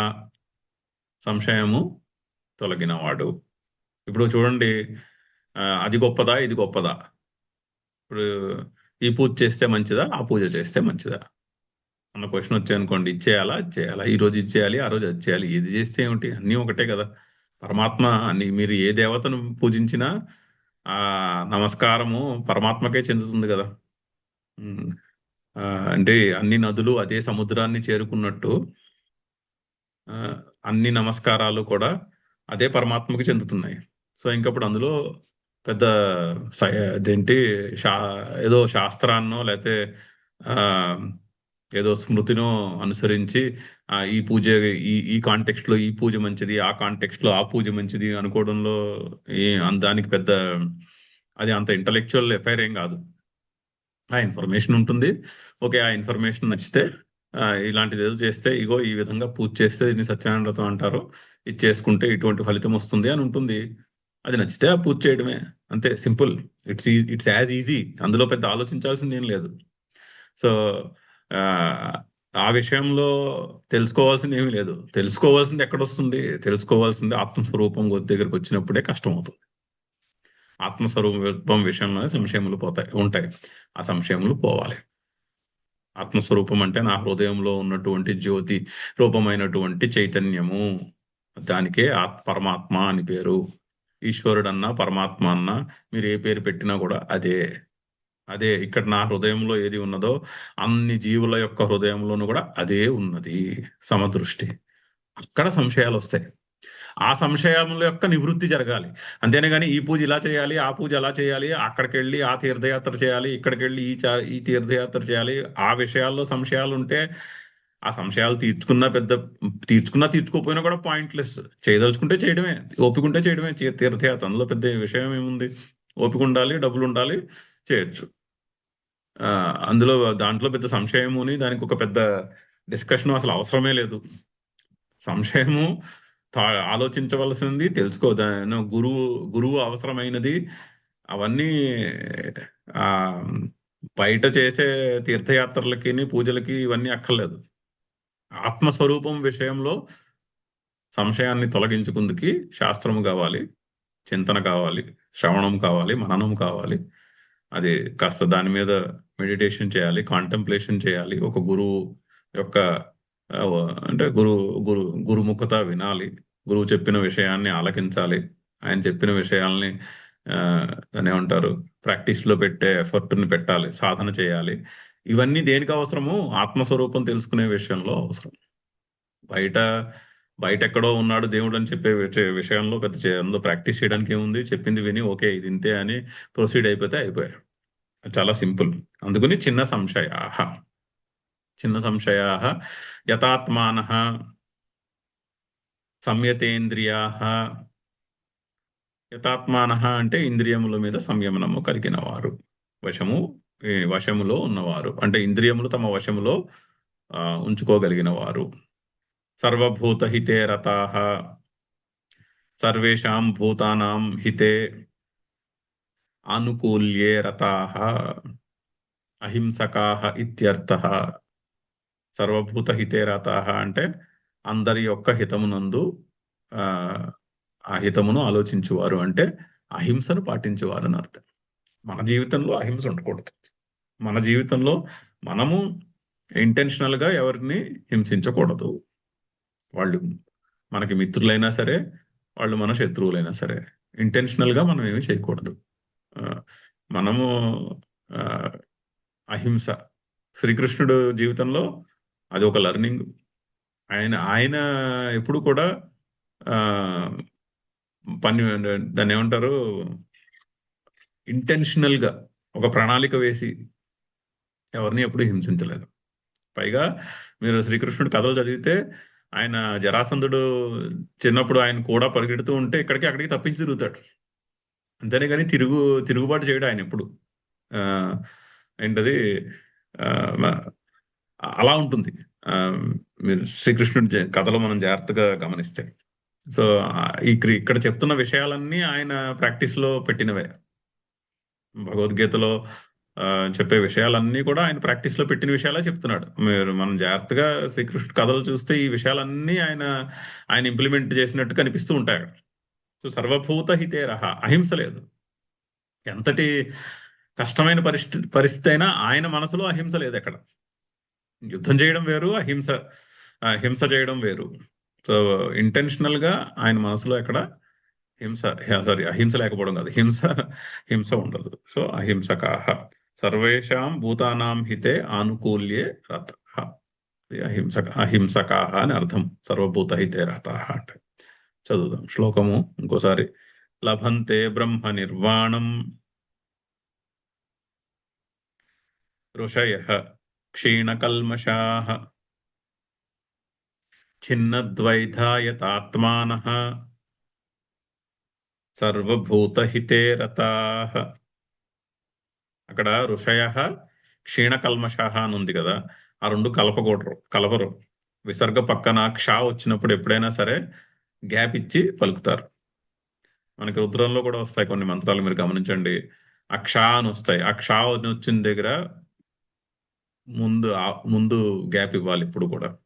సంశయము తొలగినవాడు. ఇప్పుడు చూడండి, అది గొప్పదా ఇది గొప్పదా? ఇప్పుడు ఈ పూజ చేస్తే మంచిదా ఆ పూజ చేస్తే మంచిదా అన్న క్వశ్చన్ వచ్చాయనుకోండి, ఇచ్చేయాలా అది చేయాలా, ఈ రోజు ఇచ్చేయాలి ఆ రోజు అది చేయాలి, ఏది చేస్తే ఏమిటి, అన్నీ ఒకటే కదా. పరమాత్మ అన్ని, మీరు ఏ దేవతను పూజించినా ఆ నమస్కారము పరమాత్మకే చెందుతుంది కదా. అంటే అన్ని నదులు అదే సముద్రాన్ని చేరుకున్నట్టు అన్ని నమస్కారాలు కూడా అదే పరమాత్మకి చెందుతున్నాయి. సో ఇంకప్పుడు అందులో పెద్ద అదేంటి ఏదో శాస్త్రాన్నో లేకపోతే ఏదో స్మృతినో అనుసరించి ఈ పూజ ఈ కాంటెక్స్ట్ లో ఈ పూజ మంచిది, ఆ కాంటెక్స్ట్ లో ఆ పూజ మంచిది అనుకోవడంలో దానికి పెద్ద అది అంత ఇంటలెక్చువల్ ఎఫైర్ ఏం కాదు. ఆ ఇన్ఫర్మేషన్ ఉంటుంది, ఓకే, ఆ ఇన్ఫర్మేషన్ నచ్చితే ఇలాంటిది ఏదో చేస్తే, ఇగో ఈ విధంగా పూజ చేస్తే దీన్ని సత్యనారాయణ వ్రతం అంటారు, ఇది చేసుకుంటే ఇటువంటి ఫలితం వస్తుంది అని ఉంటుంది. అది నచ్చితే ఆ పూజ చేయడమే, అంతే, సింపుల్. It's as easy. అందులో పెద్ద ఆలోచించాల్సింది ఏం లేదు. సో ఆ విషయంలో తెలుసుకోవాల్సింది ఏమీ లేదు. తెలుసుకోవాల్సింది ఎక్కడొస్తుంది? తెలుసుకోవాల్సింది ఆత్మస్వరూపం దగ్గరికి వచ్చినప్పుడే కష్టం అవుతుంది. ఆత్మస్వరూపం విషయంలోనే సంశయములు ఉంటాయి. ఆ సంశయములు పోవాలి. ఆత్మస్వరూపం అంటే నా హృదయంలో ఉన్నటువంటి జ్యోతి రూపమైనటువంటి చైతన్యము, దానికే పరమాత్మ అని పేరు. ఈశ్వరుడన్నా పరమాత్మ అన్నా మీరు ఏ పేరు పెట్టినా కూడా అదే. అదే ఇక్కడ నా హృదయంలో ఏది ఉన్నదో అన్ని జీవుల యొక్క హృదయంలోనూ కూడా అదే ఉన్నది. సమదృష్టి. అక్కడ సంశయాలు వస్తాయి. ఆ సంశయముల యొక్క నివృత్తి జరగాలి. అంతేనే కానీ ఈ పూజ ఇలా చేయాలి, ఆ పూజ అలా చేయాలి, అక్కడికి వెళ్ళి ఆ తీర్థయాత్ర చేయాలి, ఇక్కడికి వెళ్ళి ఈ తీర్థయాత్ర చేయాలి, ఆ విషయాల్లో సంశయాలు ఉంటే ఆ సంశయాలు తీర్చుకోపోయినా కూడా పాయింట్లెస్. చేయదలుచుకుంటే చేయడమే, ఓపిక ఉంటే చేయడమే తీర్థయాత్ర. అందులో పెద్ద విషయం ఏముంది? ఓపిక ఉండాలి, డబ్బులు ఉండాలి, చేయొచ్చు. అందులో దాంట్లో పెద్ద సంశయముని దానికి ఒక పెద్ద డిస్కషన్ అసలు అవసరమే లేదు. సంశయము ఆలోచించవలసింది, గురువు అవసరమైనది. అవన్నీ బయట చేసే తీర్థయాత్రలకి పూజలకి ఇవన్నీ అక్కర్లేదు. ఆత్మస్వరూపం విషయంలో సంశయాన్ని తొలగించుకుందుకి శాస్త్రము కావాలి, చింతన కావాలి, శ్రవణం కావాలి, మననం కావాలి. అది కాస్త దాని మీద మెడిటేషన్ చేయాలి, కాంటెంప్లేషన్ చేయాలి. ఒక గురువు యొక్క అంటే గురుముఖత వినాలి, గురువు చెప్పిన విషయాన్ని ఆలకించాలి, ఆయన చెప్పిన విషయాల్ని దాన్ని ఏమంటారు, ప్రాక్టీస్లో పెట్టే ఎఫర్ట్ని పెట్టాలి, సాధన చేయాలి. ఇవన్నీ దేనికి అవసరము? ఆత్మస్వరూపం తెలుసుకునే విషయంలో అవసరం. బయట ఎక్కడో ఉన్నాడు దేవుడు అని చెప్పే విషయంలో పెద్ద అందులో ప్రాక్టీస్ చేయడానికి ఏముంది? చెప్పింది విని ఓకే ఇది ఇంతే అని ప్రొసీడ్ అయిపోతే అయిపోయారు. చాలా సింపుల్. అందుకని చిన్న సంశయాః యథాత్మానః సంయతేంద్రియా, యతాత్మానః అంటే ఇంద్రియముల మీద సంయమనము కలిగిన వారు, వశము వశములో ఉన్నవారు, అంటే ఇంద్రియములు తమ వశములో ఉంచుకోగలిగిన వారు. సర్వభూత హితే రతాః, సర్వేషాం భూతానాం హితే ఆనుకూల్యే రతాః, అహింసకాః ఇత్యర్థః. సర్వభూత హితే రతాః అంటే అందరి యొక్క హితమునందు ఆ ఆ హితమును ఆలోచించువారు, అంటే అహింసను పాటించేవారు అని అర్థం. మన జీవితంలో అహింస ఉండకూడదు. మన జీవితంలో మనము ఇంటెన్షనల్ గా ఎవరిని హింసించకూడదు. వాళ్ళు మనకి మిత్రులైనా సరే, వాళ్ళు మన శత్రువులైనా సరే, ఇంటెన్షనల్ గా మనం ఏమీ చేయకూడదు. మనము అహింస శ్రీకృష్ణుడు జీవితంలో అది ఒక లెర్నింగ్. ఆయన ఆయన ఎప్పుడు కూడా ఆ పని, దాన్ని ఏమంటారు, ఇంటెన్షనల్ గా ఒక ప్రణాళిక వేసి ఎవరిని ఎప్పుడు హింసించలేదు. పైగా మీరు శ్రీకృష్ణుడు కథలు చదివితే ఆయన జరాసంధుడు చిన్నప్పుడు ఆయన కూడా పరిగెడుతూ ఉంటే ఇక్కడికి అక్కడికి తప్పించి తిరుగుతాడు. అంతేనే కానీ తిరుగుబాటు చేయడు ఆయన ఎప్పుడు. ఆ ఏంటది, ఆ, మ- అలా ఉంటుంది. ఆ, మీరు శ్రీకృష్ణుడి కథలో మనం జాగ్రత్తగా గమనిస్తే. సో ఇక్కడ చెప్తున్న విషయాలన్నీ ఆయన ప్రాక్టీస్ లో పెట్టినవే. భగవద్గీతలో ఆ, చెప్పే విషయాలన్నీ కూడా ఆయన ప్రాక్టీస్ లో పెట్టిన విషయాలే చెప్తున్నాడు. మనం జాగ్రత్తగా శ్రీకృష్ణుడి కథలు చూస్తే ఈ విషయాలన్నీ ఆయన ఆయన ఇంప్లిమెంట్ చేసినట్టు కనిపిస్తూ ఉంటాయి అక్కడ. సో సర్వభూత హితే రహ, అహింస లేదు. ఎంతటి కష్టమైన పరిస్థితి అయినా ఆయన మనసులో అహింస లేదు ఎక్కడ. యుద్ధం చేయడం వేరు, హింస చేయడం వేరు. సో ఇంటెన్షనల్ గా ఆయన మనసులో ఎక్కడ అహింస లేకపోవడం కాదు, హింస ఉండదు. సో అహింసకాహ సర్వేషాం భూతానాం హితే ఆనుకూల్యే రతః. అహింసకాహ అని అర్థం, సర్వభూత హితే రతః అంటే. చదువుదాం శ్లోకము ఇంకోసారి. లభంతే బ్రహ్మ నిర్వాణం ఋషయః క్షీణకల్మషాః, ఛిన్నద్వైధాయతాత్మానః సర్వభూతహితే రతాః. అక్కడ ఋషయః క్షీణకల్మషాః అని ఉంది కదా, ఆ రెండు కలపరు. విసర్గ పక్కన క్ష వచ్చినప్పుడు ఎప్పుడైనా సరే గ్యాప్ ఇచ్చి పలుకుతారు. మనకి రుద్రంలో కూడా వస్తాయి కొన్ని మంత్రాలు, మీరు గమనించండి. అక్ష అని వస్తాయి. ఆ క్ష అని వచ్చిన దగ్గర ముందు గ్యాప్ ఇవ్వాలి ఇప్పుడు కూడా.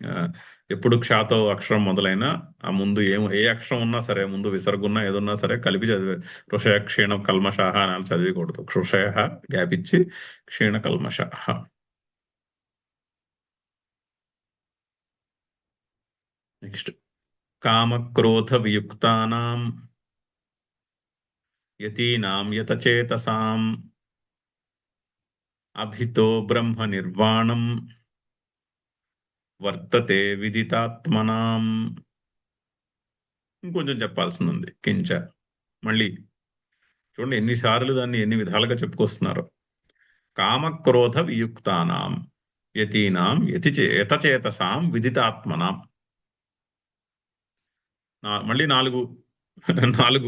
ఆ, ఎప్పుడు క్షాతో అక్షరం మొదలైన ఆ ముందు ఏ అక్షరం ఉన్నా సరే, ముందు విసర్గున్నా ఏదున్నా సరే కలిపి చదివే. ఋషయ క్షీణ కల్మషాహ అని చదివకూడదు. ఋషయ గ్యాప్ ఇచ్చి క్షీణ కల్మషాహ. నెక్స్ట్, కామక్రోధ వియుక్తానాం యతీనాం యతచేతసాం అభితో బ్రహ్మ నిర్వాణం వర్తతే విదితాత్మనాం. ఇంకొంచెం చెప్పాల్సింది ఉంది. కించ మళ్ళీ చూడండి ఎన్నిసార్లు దాన్ని ఎన్ని విధాలుగా చెప్పుకొస్తున్నారు. కామక్రోధ వియుక్తానాం యతీనాం యతచేతసాం విదితాత్మనాం. మళ్ళీ నాలుగు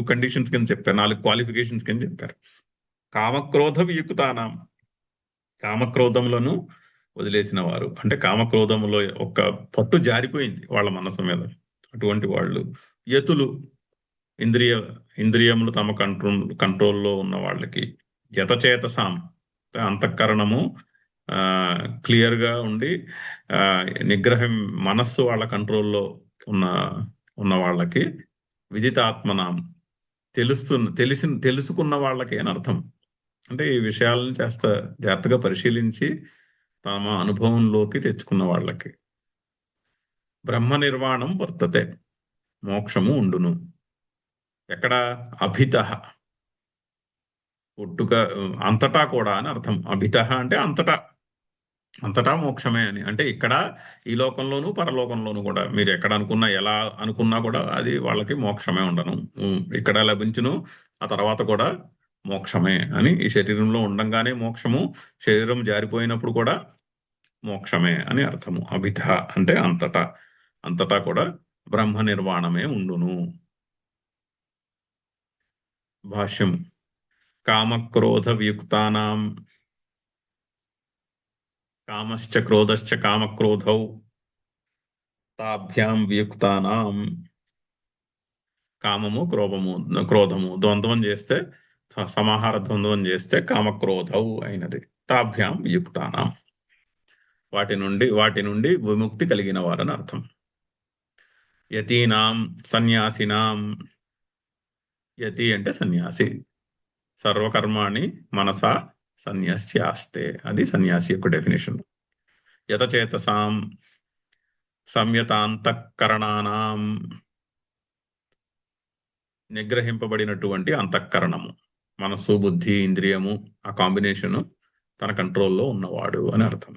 కండిషన్స్ కింద చెప్పారు, 4 క్వాలిఫికేషన్స్ కింద చెప్పారు. కామక్రోధ వియుక్తానాం, కామక్రోధములను వదిలేసిన వారు, అంటే కామక్రోధములో ఒక పట్టు జారిపోయింది వాళ్ళ మనసు మీద, అటువంటి వాళ్ళు. యతులు, ఇంద్రియములు తమ కంట్రోల్లో ఉన్న వాళ్ళకి. యతచేతసాం అంతఃకరణము క్లియర్ గా ఉండి నిగ్రహం, మనస్సు వాళ్ళ కంట్రోల్లో ఉన్న వాళ్ళకి. విదితాత్మనాం తెలుసుకున్న వాళ్ళకి అని అర్థం. అంటే ఈ విషయాలను జాగ్రత్తగా పరిశీలించి తమ అనుభవంలోకి తెచ్చుకున్న వాళ్ళకి. బ్రహ్మ నిర్వాణం వర్తతే, మోక్షము ఉండును. ఎక్కడ? అభిత, పుట్టుక అంతటా కూడా అని అర్థం. అభిత అంటే అంతటా మోక్షమే అని. అంటే ఇక్కడ ఈ లోకంలోను పరలోకంలోను కూడా మీరు ఎక్కడ ఎలా అనుకున్నా కూడా అది వాళ్ళకి మోక్షమే ఉండను. ఇక్కడ లభించును, ఆ తర్వాత కూడా మోక్షమే అని. ఈ శరీరంలో ఉండంగానే మోక్షము, శరీరం జారిపోయినప్పుడు కూడా మోక్షమే అని అర్థము. అభిత అంటే అంతటా కూడా బ్రహ్మ నిర్వాణమే ఉండును. భాష్యం. కామక్రోధ వియుక్తానాం కామశ్చ క్రోధశ్చ కామక్రోధౌ తాభ్యాం వియుక్తానాం. కామము క్రోధము ద్వంద్వం చేస్తే, సమాహార ద్వంద్వం చేస్తే కామక్రోధౌ అయినది. తాభ్యాం వియుక్తానాం, వాటి నుండి విముక్తి కలిగిన వారని అర్థం. యతీనాం సన్యాసినాం. యతి అంటే సన్యాసి. సర్వకర్మాణి మనసా సన్యస్యాస్తే, అది సన్యాసి యొక్క డెఫినేషన్. యతచేతసాం సంయతాంతఃకరణానాం. నిగ్రహింపబడినటువంటి అంతఃకరణము, మనస్సు బుద్ధి ఇంద్రియము, ఆ కాంబినేషను తన కంట్రోల్లో ఉన్నవాడు అని అర్థం.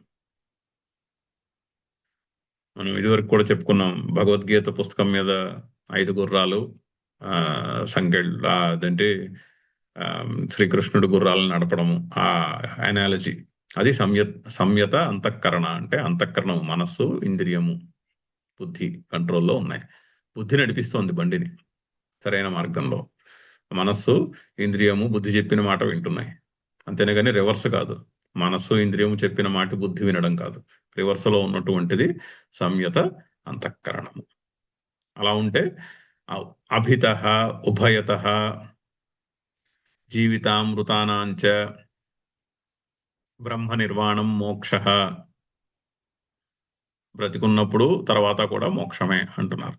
మనం ఇదివరకు కూడా చెప్పుకున్నాం, భగవద్గీత పుస్తకం మీద 5 గుర్రాలు, అదంటే శ్రీకృష్ణుడు గుర్రాలను నడపడము, ఆ అనాలజీ, అది సంయత అంతఃకరణ అంటే అంతఃకరణము, మనస్సు ఇంద్రియము బుద్ధి కంట్రోల్లో ఉన్నాయి. బుద్ధి నడిపిస్తోంది బండిని సరైన మార్గంలో. మనస్సు ఇంద్రియము బుద్ధి చెప్పిన మాట వింటున్నాయి, అంతేనే కానీ రివర్స్ కాదు. మనస్సు ఇంద్రియము చెప్పిన మాట బుద్ధి వినడం కాదు. రివర్స్లో ఉన్నటువంటిది సంయత అంతఃకరణము. అలా ఉంటే అభిత ఉభయత జీవితామృతానాంచ బ్రహ్మ నిర్వాణం మోక్ష. బ్రతికున్నప్పుడు తర్వాత కూడా మోక్షమే అంటున్నారు.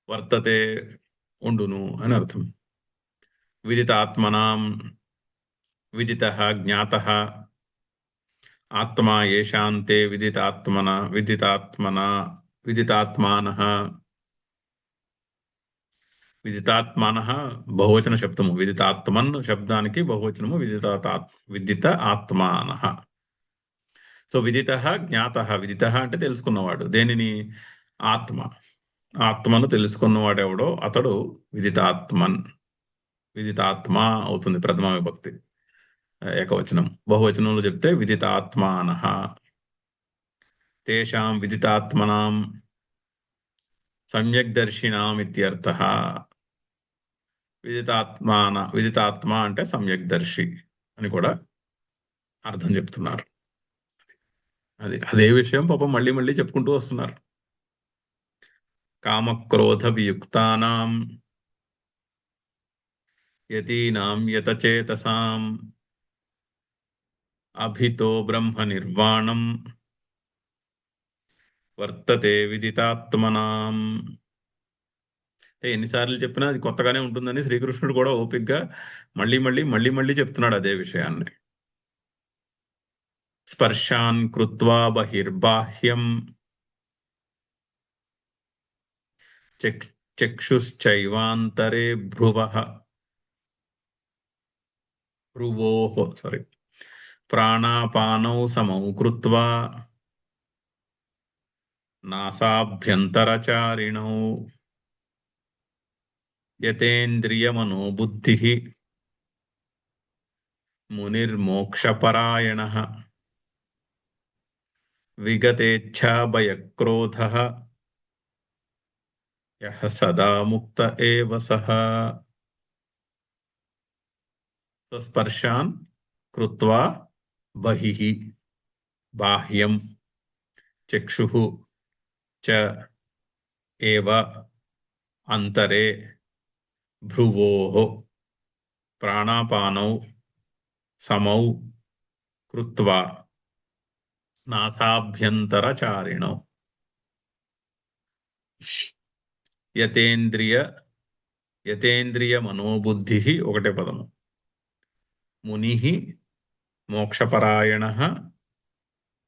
వర్తతే ఉండును అని అర్థం. విదితాత్మనాం విదితః జ్ఞాతః ఆత్మా ఏషాంతే విదితాత్మానః. విదితాత్మానః బహువచన శబ్దము. విదితాత్మన్ శబ్దానికి బహువచనము విదిత ఆత్మానః. సో విదితః జ్ఞాతః. విదితః అంటే తెలుసుకున్నవాడు. దేనిని? ఆత్మను తెలుసుకున్నవాడు ఎవడో అతడు విదితాత్మన్. విదితాత్మ అవుతుంది ప్రథమ విభక్తి, ఏకవచనం. బహువచనంలో చెప్తే విదితాత్మానః. తేషాం విదితాత్మనాం సమ్యగ్దర్శినాం ఇత్యర్థః. విదితాత్మ అంటే సమ్యగ్దర్శి అని కూడా అర్థం చెప్తున్నారు. అదే విషయం పాపం మళ్ళీ మళ్ళీ చెప్పుకుంటూ వస్తున్నారు. కామక్రోధ వియుక్తానాం యతీనాం యతచేతసాం అభితో బ్రహ్మ నిర్వాణం వర్తతే విదితాత్మనాం. ఎన్నిసార్లు చెప్పినా అది కొత్తగానే ఉంటుందని శ్రీకృష్ణుడు కూడా ఓపికగా మళ్ళీ చెప్తున్నాడు అదే విషయాన్ని. స్పర్శాన్ కృత్వా బహిర్బాహ్యం చక్షుశ్చైవాంతరే భ్రువోః ప్రాణాపానౌ సమౌ కృత్వా నాసాభ్యంతరచారిణౌ యతేంద్రియమనోబుద్ధిః మునిర్మోక్షపరాయణః విగతేచ్ఛాభయక్రోధః యః సదా ముక్త ఏవ సః. స్పర్శాన్ కృత్వా బహిః బాహ్యం చక్షుః చ ఏవ అంతరే భ్రువోః ప్రాణాపానౌ సమౌ కృత్వా నాసాభ్యంతరచారిణౌ యతేంద్రియ మనోబుద్ధిః ఒకటే పదము. మునిః మోక్షపరాయణః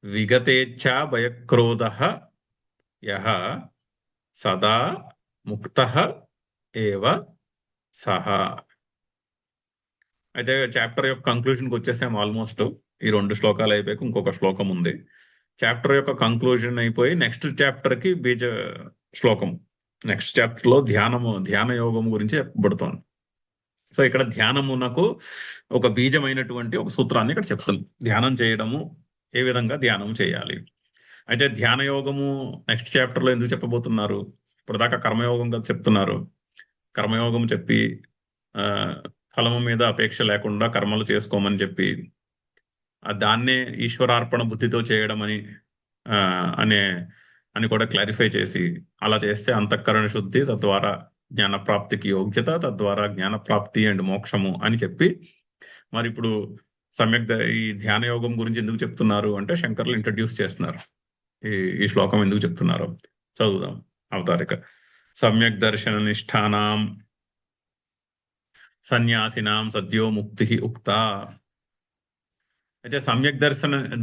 విగతేచ్ఛా భయక్రోధః యః సదా ముక్తః ఏవ సః. అయితే చాప్టర్ యొక్క కంక్లూజన్కి వచ్చేసాం ఆల్మోస్ట్. ఈ 2 శ్లోకాలు అయిపోయాక ఇంకొక శ్లోకం ఉంది. చాప్టర్ యొక్క కంక్లూజన్ అయిపోయి నెక్స్ట్ చాప్టర్కి బీజ శ్లోకం. నెక్స్ట్ చాప్టర్లో ధ్యాన యోగం గురించి చెప్పబడుతోంది. సో ఇక్కడ ధ్యానమునకు ఒక బీజమైనటువంటి ఒక సూత్రాన్ని ఇక్కడ చెప్తుంది. ధ్యానం చేయడము, ఏ విధంగా ధ్యానం చేయాలి. అయితే ధ్యాన యోగము నెక్స్ట్ చాప్టర్లో ఎందుకు చెప్పబోతున్నారు? ఇప్పటిదాకా కర్మయోగం కదా చెప్తున్నారు. కర్మయోగం చెప్పి ఆ, ఫలము మీద అపేక్ష లేకుండా కర్మలు చేసుకోమని చెప్పి దాన్నే ఈశ్వరార్పణ బుద్ధితో చేయడం అని ఆ, అనే అని కూడా క్లారిఫై చేసి, అలా చేస్తే అంతఃకరణ శుద్ధి, తద్వారా జ్ఞానప్రాప్తికి యోగ్యత, తద్వారా జ్ఞానప్రాప్తి అండ్ మోక్షము అని చెప్పి, మరి ఇప్పుడు ఈ ధ్యాన యోగం గురించి ఎందుకు చెప్తున్నారు అంటే శంకర్లు ఇంట్రడ్యూస్ చేస్తున్నారు. ఈ ఈ శ్లోకం ఎందుకు చెప్తున్నారు చదువుదాం. అవతారిక. సమ్యక్ దర్శన నిష్ఠానాం సన్యాసినాం సద్యో ముక్తి ఉక్త. అయితే సమ్యక్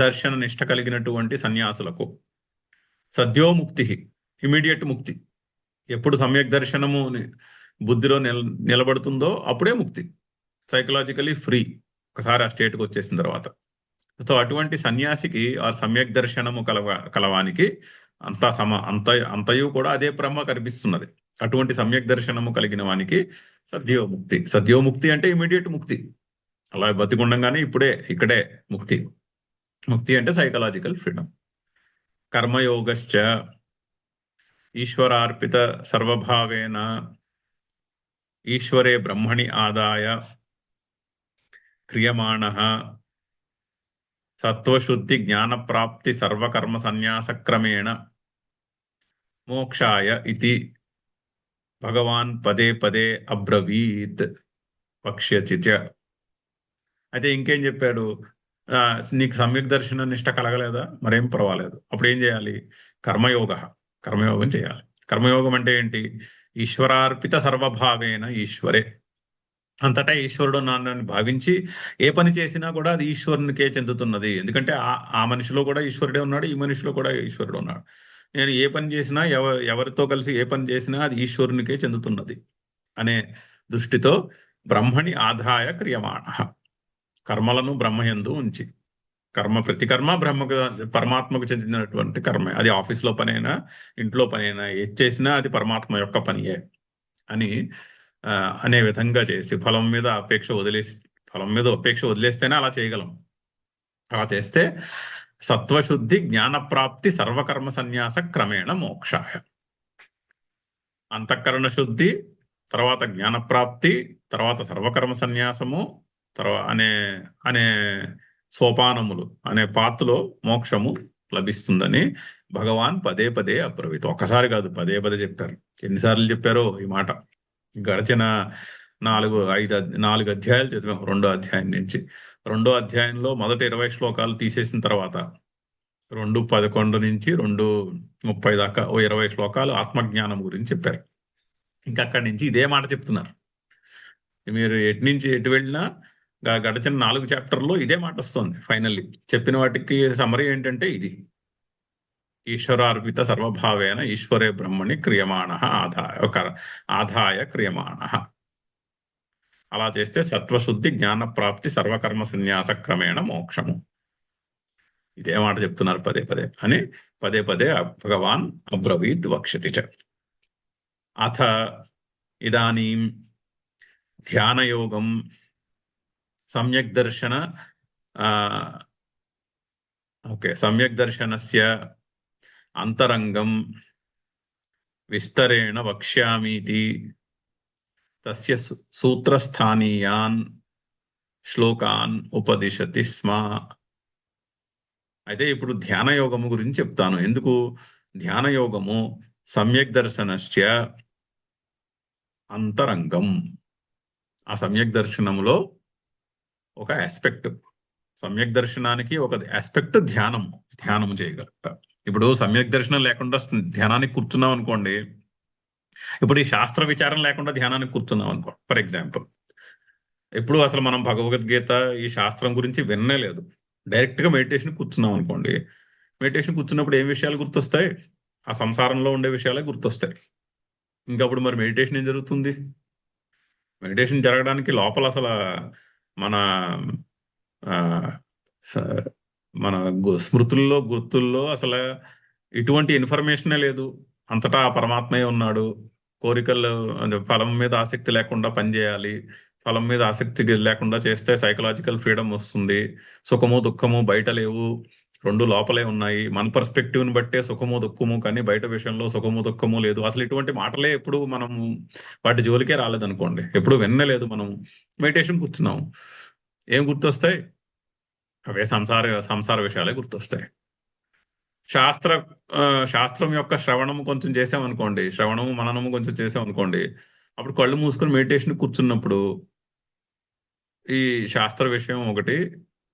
దర్శన నిష్ఠ కలిగినటువంటి సన్యాసులకు సద్యోముక్తి, ఇమీడియట్ ముక్తి. ఎప్పుడు సమ్యక్ దర్శనము బుద్ధిలో నిలబడుతుందో అప్పుడే ముక్తి, సైకలాజికలీ ఫ్రీ ఒకసారి ఆ స్టేట్కి వచ్చేసిన తర్వాత. సో అటువంటి సన్యాసికి ఆ సమ్యక్ దర్శనము కలవానికి అంతయు కూడా అదే బ్రహ్మ కనిపిస్తున్నది. అటువంటి సమ్యక్ దర్శనము కలిగిన వానికి సద్యోముక్తి. సద్యోముక్తి అంటే ఇమీడియట్ ముక్తి, అలా బతికుండగానే ఇక్కడే ముక్తి. ముక్తి అంటే సైకలాజికల్ ఫ్రీడమ్. కర్మయోగశ్చ ఈశ్వరార్పిత సర్వభావేన ఈశ్వరే బ్రహ్మణి ఆదాయ క్రియమాణః సత్వశుద్ధి జ్ఞానప్రాప్తి సర్వకర్మ సన్యాసక్రమేణ మోక్షాయ ఇతి భగవాన్ పదే పదే అబ్రవీత్ వక్ష్యచిత్య. అయితే ఇంకేం చెప్పాడు? నీకు సమ్యక్ దర్శన నిష్ట కలగలేదా? మరేం పర్వాలేదు. అప్పుడు ఏం చేయాలి? కర్మయోగం చేయాలి. కర్మయోగం అంటే ఏంటి? ఈశ్వరార్పిత సర్వభావేన ఈశ్వరే, అంతటా ఈశ్వరుడు నన్ను భావించి ఏ పని చేసినా కూడా అది ఈశ్వరునికే చెందుతున్నది. ఎందుకంటే ఆ మనిషిలో కూడా ఈశ్వరుడే ఉన్నాడు, ఈ మనిషిలో కూడా ఈశ్వరుడు ఉన్నాడు. నేను ఏ పని చేసినా, ఎవరితో కలిసి ఏ పని చేసినా అది ఈశ్వరునికే చెందుతున్నది అనే దృష్టితో బ్రహ్మణి ఆదాయ క్రియమాణ, కర్మలను బ్రహ్మయందు ఉంచి, ప్రతి కర్మ పరమాత్మకు చెందినటువంటి కర్మే. అది ఆఫీస్లో పనైనా, ఇంట్లో పనైనా, ఏది చేసినా అది పరమాత్మ యొక్క పనియే అని అనే విధంగా చేసి ఫలం మీద అపేక్ష వదిలేస్తేనే అలా చేయగలం. అలా చేస్తే సత్వశుద్ధి జ్ఞానప్రాప్తి సర్వకర్మ సన్యాస క్రమేణ మోక్షాయ. అంతఃకరణ శుద్ధి, తర్వాత జ్ఞానప్రాప్తి, తర్వాత సర్వకర్మ సన్యాసము, అనే అనే సోపానములు అనే పాత్రలో మోక్షము లభిస్తుందని భగవాన్ పదే పదే అబ్రవీత్. ఒక్కసారి కాదు, పదే పదే చెప్పారు. ఎన్నిసార్లు చెప్పారో ఈ మాట. గడిచిన 4 అధ్యాయాలు చదివాం. 2వ అధ్యాయం నుంచి. 2వ అధ్యాయంలో మొదటి 20 శ్లోకాలు తీసేసిన తర్వాత 2:11 నుంచి 2:30 దాకా 20 శ్లోకాలు ఆత్మజ్ఞానం గురించి చెప్పారు. ఇంకా అక్కడి నుంచి ఇదే మాట చెప్తున్నారు. మీరు ఎటు నుంచి ఎటు వెళ్ళినా గడిచిన 4 చాప్టర్లో ఇదే మాట వస్తుంది. ఫైనల్లీ చెప్పిన వాటికి సమరీ ఏంటంటే ఇది: ఈశ్వరార్పిత సర్వభావేన ఈశ్వరే బ్రహ్మణి క్రియమాణ ఆదాయ క్రియమాణ. అలా చేస్తే సత్వశుద్ధి జ్ఞానప్రాప్తి సర్వకర్మ సన్యాస క్రమేణ మోక్షము. ఇదే మాట చెప్తున్నారు పదే పదే అని పదే పదే భగవాన్ అబ్రవీత్ వక్ష్యతి చ. అథ ఇదానీం ధ్యానయోగం సమ్యక్ దర్శనస్య అంతరంగం విస్తరేణ వక్ష్యామీతి తస్య సూత్రస్థానీయాన్ శ్లోకాన్ ఉపదిశతి స్మ. అయితే ఇప్పుడు ధ్యానయోగము గురించి చెప్తాను. ఎందుకు? ధ్యానయోగము సమ్యక్ దర్శనస్య అంతరంగం. ఆ సమ్యక్ దర్శనములో ఒక ఆస్పెక్ట్, సమ్యక్ దర్శనానికి ఒక ఆస్పెక్ట్ ధ్యానము చేయగలట. ఇప్పుడు సమ్యక్ దర్శనం లేకుండా ధ్యానానికి కూర్చున్నాం అనుకోండి, ఇప్పుడు ఈ శాస్త్ర విచారం లేకుండా ధ్యానానికి కూర్చున్నాం అనుకో, ఫర్ ఎగ్జాంపుల్, ఇప్పుడు అసలు మనం భగవద్గీత ఈ శాస్త్రం గురించి విననే లేదు, డైరెక్ట్గా మెడిటేషన్ కూర్చున్నాం అనుకోండి. మెడిటేషన్ కూర్చున్నప్పుడు ఏం విషయాలు గుర్తొస్తాయి? ఆ సంసారంలో ఉండే విషయాలే గుర్తొస్తాయి. ఇంకా అప్పుడు మరి మెడిటేషన్ ఏం జరుగుతుంది? మెడిటేషన్ జరగడానికి లోపల అసలు మన మన స్మృతుల్లో గుర్తుల్లో అసలు ఇటువంటి ఇన్ఫర్మేషనే లేదు. అంతటా పరమాత్మయే ఉన్నాడు. కోరికలు ఫలం మీద ఆసక్తి లేకుండా పనిచేయాలి. ఫలం మీద ఆసక్తి లేకుండా చేస్తే సైకలాజికల్ ఫ్రీడమ్ వస్తుంది. సుఖము దుఃఖము బయట లేవు రెండు లోపలే ఉన్నాయి. మన పర్స్పెక్టివ్ని బట్టే సుఖము దుఃఖము, కానీ బయట విషయంలో సుఖము దుఃఖము లేదు. అసలు ఇటువంటి మాటలే ఎప్పుడు మనం వాటి జోలికే రాలేదనుకోండి, ఎప్పుడు వినలేదు. మనం మెడిటేషన్ కూర్చున్నాం, ఏం గుర్తొస్తాయి? అవే సంసార విషయాలే గుర్తొస్తాయి. శాస్త్ర శాస్త్రం యొక్క శ్రవణము కొంచెం చేసామనుకోండి, శ్రవణము మననము కొంచెం చేసామనుకోండి, అప్పుడు కళ్ళు మూసుకొని మెడిటేషన్ కూర్చున్నప్పుడు ఈ శాస్త్ర విషయం ఒకటి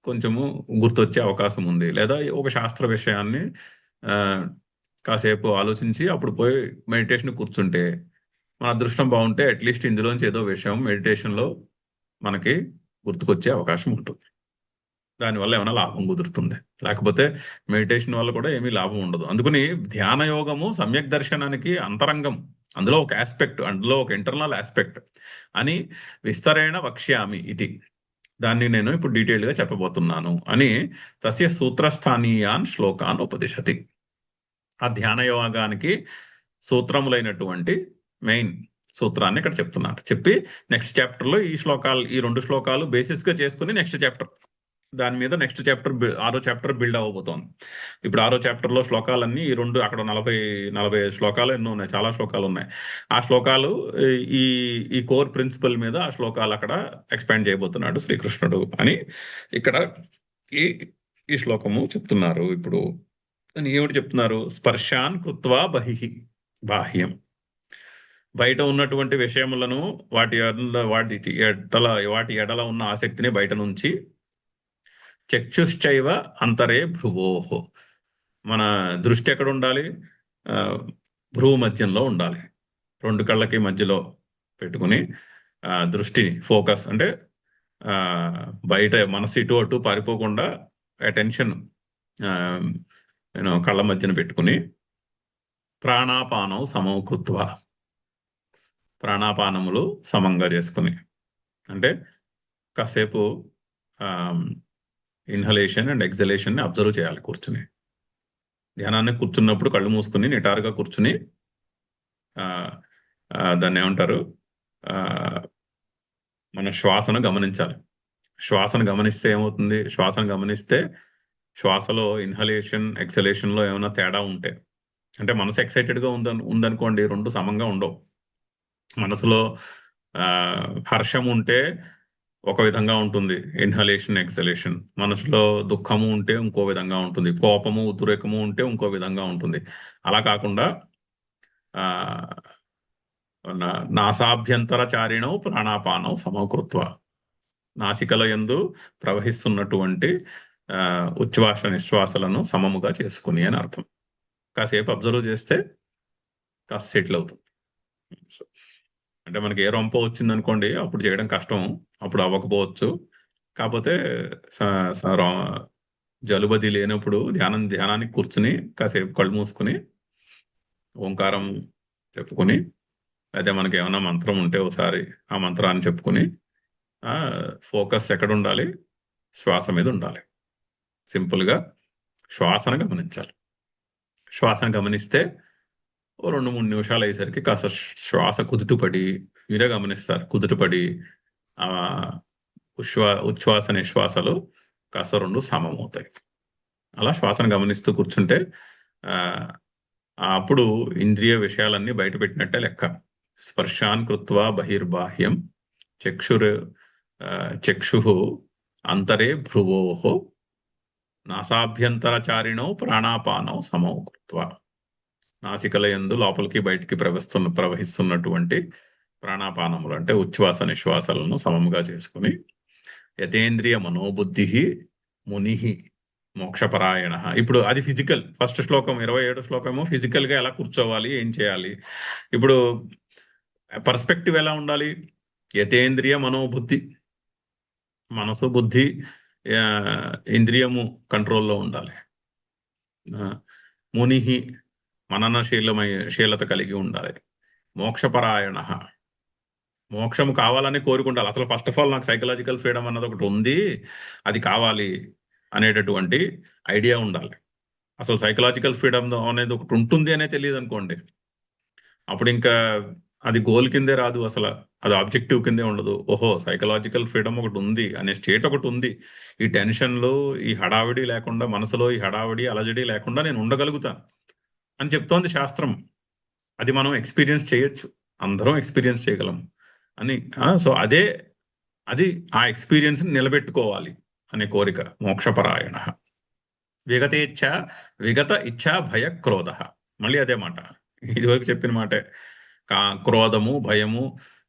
కొంచెము గుర్తొచ్చే అవకాశం ఉంది. లేదా ఒక శాస్త్ర విషయాన్ని ఆ, కాసేపు ఆలోచించి అప్పుడు పోయి మెడిటేషన్ కూర్చుంటే, మన అదృష్టం బాగుంటే అట్లీస్ట్ ఇందులోంచి ఏదో విషయం మెడిటేషన్లో మనకి గుర్తుకొచ్చే అవకాశం ఉంటుంది. దానివల్ల ఏమైనా లాభం కుదురుతుంది. లేకపోతే మెడిటేషన్ వల్ల కూడా ఏమీ లాభం ఉండదు. అందుకని ధ్యాన యోగము సమ్యక్ దర్శనానికి అంతరంగం, అందులో ఒక ఆస్పెక్ట్, అందులో ఒక ఇంటర్నల్ ఆస్పెక్ట్ అని విస్తరేణ వక్ష్యామి ఇది. దాన్ని నేను ఇప్పుడు డీటెయిల్గా చెప్పబోతున్నాను అని తస్య సూత్రస్థానీయాన్ శ్లోకాన్ ఉపదిశతి. ఆ ధ్యాన యోగానికి సూత్రములైనటువంటి మెయిన్ సూత్రాన్ని ఇక్కడ చెప్తున్నారు. చెప్పి నెక్స్ట్ చాప్టర్లో ఈ రెండు శ్లోకాలు బేసిస్గా చేసుకుని నెక్స్ట్ చాప్టర్, దాని మీద నెక్స్ట్ చాప్టర్ 6వ చాప్టర్ బిల్డ్ అవ్వబోతోంది. ఇప్పుడు 6వ చాప్టర్లో శ్లోకాలన్నీ ఈ రెండు, అక్కడ 40 శ్లోకాలు ఎన్నో ఉన్నాయి, చాలా శ్లోకాలు ఉన్నాయి. ఆ శ్లోకాలు ఈ ఈ కోర్ ప్రిన్సిపల్ మీద ఆ శ్లోకాలు అక్కడ ఎక్స్పాండ్ చేయబోతున్నాడు శ్రీకృష్ణుడు అని ఇక్కడ ఈ ఈ శ్లోకము చెప్తున్నారు. ఇప్పుడు ఏమిటి చెప్తున్నారు? స్పర్శాన్ కృత్వా బాహ్యం, బయట ఉన్నటువంటి విషయములను వాటి ఎడల ఉన్న ఆసక్తిని బయట నుంచి, చక్షుశ్చైవ అంతరే భ్రువోహో, మన దృష్టి ఎక్కడ ఉండాలి? భ్రువు మధ్యంలో ఉండాలి. రెండు కళ్ళకి మధ్యలో పెట్టుకుని దృష్టిని ఫోకస్, అంటే బయట మనసు ఇటు అటు పారిపోకుండా అటెన్షన్ కళ్ళ మధ్యన పెట్టుకుని, ప్రాణాపానం సమకృత్వ, ప్రాణాపానములు సమంగా చేసుకుని, అంటే కాసేపు ఇన్హలేషన్ అండ్ ఎక్సలేషన్ ని అబ్జర్వ్ చేయాలి కూర్చుని. ధ్యానాన్ని కూర్చున్నప్పుడు కళ్ళు మూసుకుని నిటారుగా కూర్చుని దాన్ని ఏమంటారు, మన శ్వాసను గమనించాలి. శ్వాసను గమనిస్తే ఏమవుతుంది? శ్వాసను గమనిస్తే శ్వాసలో ఇన్హలేషన్ ఎక్సలేషన్లో ఏమైనా తేడా ఉంటే, అంటే మనసు ఎక్సైటెడ్గా ఉందనుకోండి, రెండు సమంగా ఉండవు. మనసులో హర్షం ఉంటే ఒక విధంగా ఉంటుంది ఇన్హలేషన్ ఎక్సలేషన్, మనసులో దుఃఖము ఉంటే ఇంకో విధంగా ఉంటుంది, కోపము ఉద్రేకము ఉంటే ఇంకో విధంగా ఉంటుంది. అలా కాకుండా నాసాభ్యంతరచారిణౌ ప్రాణాపానం సమకృత్వ, నాసికల యందు ప్రవహిస్తున్నటువంటి ఉచ్ఛ్వాస నిశ్వాసలను సమముగా చేసుకుని అని అర్థం. కాసేపు అబ్జర్వ్ చేస్తే కాస్త సెటిల్ అవుతుంది. అంటే మనకి ఏ రొంప వచ్చిందనుకోండి, అప్పుడు చేయడం కష్టం, అప్పుడు అవ్వకపోవచ్చు. కాకపోతే జలుబది లేనప్పుడు ధ్యానానికి కూర్చుని కాసేపు కళ్ళు మూసుకుని ఓంకారం చెప్పుకుని, అయితే మనకి ఏమైనా మంత్రం ఉంటే ఒకసారి ఆ మంత్రాన్ని చెప్పుకుని ఫోకస్ ఎక్కడ ఉండాలి? శ్వాస మీద ఉండాలి. సింపుల్గా శ్వాసను గమనించాలి. శ్వాసను గమనిస్తే ఓ 2-3 నిమిషాలు అయ్యేసరికి కాస్త శ్వాస కుదుటపడి, మీరే గమనిస్తారు, కుదుటపడి ఉచ్ఛ్వాస నిశ్వాసలు కాస్త రెండు సమమవుతాయి. అలా శ్వాసను గమనిస్తూ కూర్చుంటే అప్పుడు ఇంద్రియ విషయాలన్నీ బయట పెట్టినట్టే లెక్క. స్పర్శాన్ కృత్వా బహిర్బాహ్యం చక్షు అంతరే భ్రువోహో నాసాభ్యంతరచారిణౌ ప్రాణాపానం సమౌ కృత్వా, నాసికల యందు లోపలికి బయటికి ప్రవహిస్తున్నటువంటి ప్రాణాపానములు అంటే ఉచ్ఛ్వాస నిశ్వాసాలను సమముగా చేసుకుని, యతేంద్రియ మనోబుద్ధి ముని మోక్షపరాయణ. ఇప్పుడు అది ఫిజికల్. ఫస్ట్ శ్లోకం 27 శ్లోకము ఫిజికల్గా ఎలా కూర్చోవాలి, ఏం చేయాలి. ఇప్పుడు పర్స్పెక్టివ్ ఎలా ఉండాలి? యతేంద్రియ మనోబుద్ధి, మనసు బుద్ధి ఇంద్రియము కంట్రోల్లో ఉండాలి. ముని మననశీలత కలిగి ఉండాలి. మోక్షపరాయణ, మోక్షం కావాలని కోరుకుంటారు. అసలు ఫస్ట్ ఆఫ్ ఆల్ నాకు సైకలాజికల్ ఫ్రీడమ్ అన్నది ఒకటి ఉంది, అది కావాలి అనేటటువంటి ఐడియా ఉండాలి. అసలు సైకలాజికల్ ఫ్రీడమ్ అనేది ఒకటి ఉంటుంది అనే తెలియదు అనుకోండి, అప్పుడు ఇంకా అది గోల్ కిందే రాదు అసలు. అది ఆబ్జెక్టివ్ కిందే ఉండదు. ఓహో, సైకలాజికల్ ఫ్రీడమ్ ఒకటి ఉంది అనే స్టేట్ ఒకటి ఉంది. ఈ టెన్షన్లు, ఈ హడావిడి లేకుండా, మనసులో ఈ హడావిడి అలజడి లేకుండా నేను ఉండగలుగుతా అని చెప్తోంది శాస్త్రం. అది మనం ఎక్స్పీరియన్స్ చేయొచ్చు, అందరం ఎక్స్పీరియన్స్ చేయగలం అని. సో అది ఆ ఎక్స్పీరియన్స్ నిలబెట్టుకోవాలి అనే కోరిక మోక్షపరాయణ. విగతేచ్ఛ, విగత ఇచ్ఛా భయ క్రోధ. మళ్ళీ అదే మాట, ఇదివరకు చెప్పిన మాటే. క్రోధము, భయము.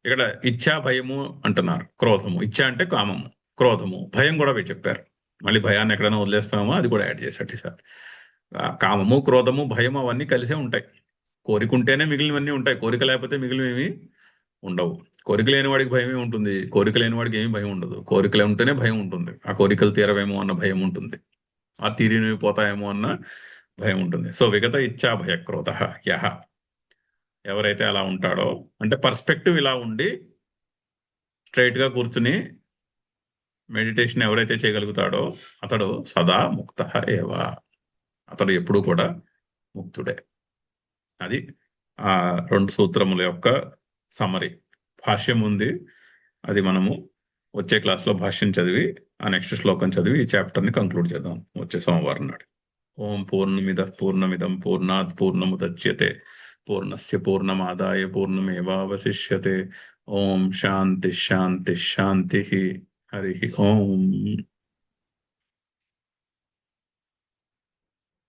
ఇక్కడ ఇచ్ఛా భయము అంటున్నారు. క్రోధము, ఇచ్ఛ అంటే కామము, క్రోధము, భయం కూడా వీళ్ళు చెప్పారు. మళ్ళీ భయాన్ని ఎక్కడైనా వదిలేస్తామో అది కూడా యాడ్ చేశాడు సార్. కామము, క్రోధము, భయం అవన్నీ కలిసే ఉంటాయి. కోరిక ఉంటేనే మిగిలినవన్నీ ఉంటాయి, కోరిక లేకపోతే మిగిలినవి ఉండవు. కోరిక లేని వాడికి భయమే ఉంటుంది, కోరిక లేని వాడికి ఏమీ భయం ఉండదు. కోరికలు ఉంటేనే భయం ఉంటుంది. ఆ కోరికలు తీరవేమో అన్న భయం ఉంటుంది, ఆ తీరినవి పోతాయేమో అన్న భయం ఉంటుంది. సో విగత ఇచ్ఛా భయక్రోధ యహ, ఎవరైతే అలా ఉంటాడో, అంటే పర్స్పెక్టివ్ ఇలా ఉండి స్ట్రైట్ గా కూర్చుని మెడిటేషన్ ఎవరైతే చేయగలుగుతాడో అతడు సదా ముక్త ఏవ, అతడు ఎప్పుడూ కూడా ముక్తుడే. అది ఆ 2 సూత్రముల యొక్క సమరీ. భాష్యం ఉంది, అది మనము వచ్చే క్లాస్లో భాష్యం చదివి ఆ నెక్స్ట్ శ్లోకం చదివి ఈ చాప్టర్ని కంక్లూడ్ చేద్దాం వచ్చే సోమవారం నాడు. ఓం పూర్ణమిదః పూర్ణమిదం పూర్ణాత్ పూర్ణముదచ్యతే పూర్ణస్య పూర్ణమాదాయ పూర్ణమేవావశిష్యతే. ఓం శాంతి శాంతి శాంతి. హరి ఓం.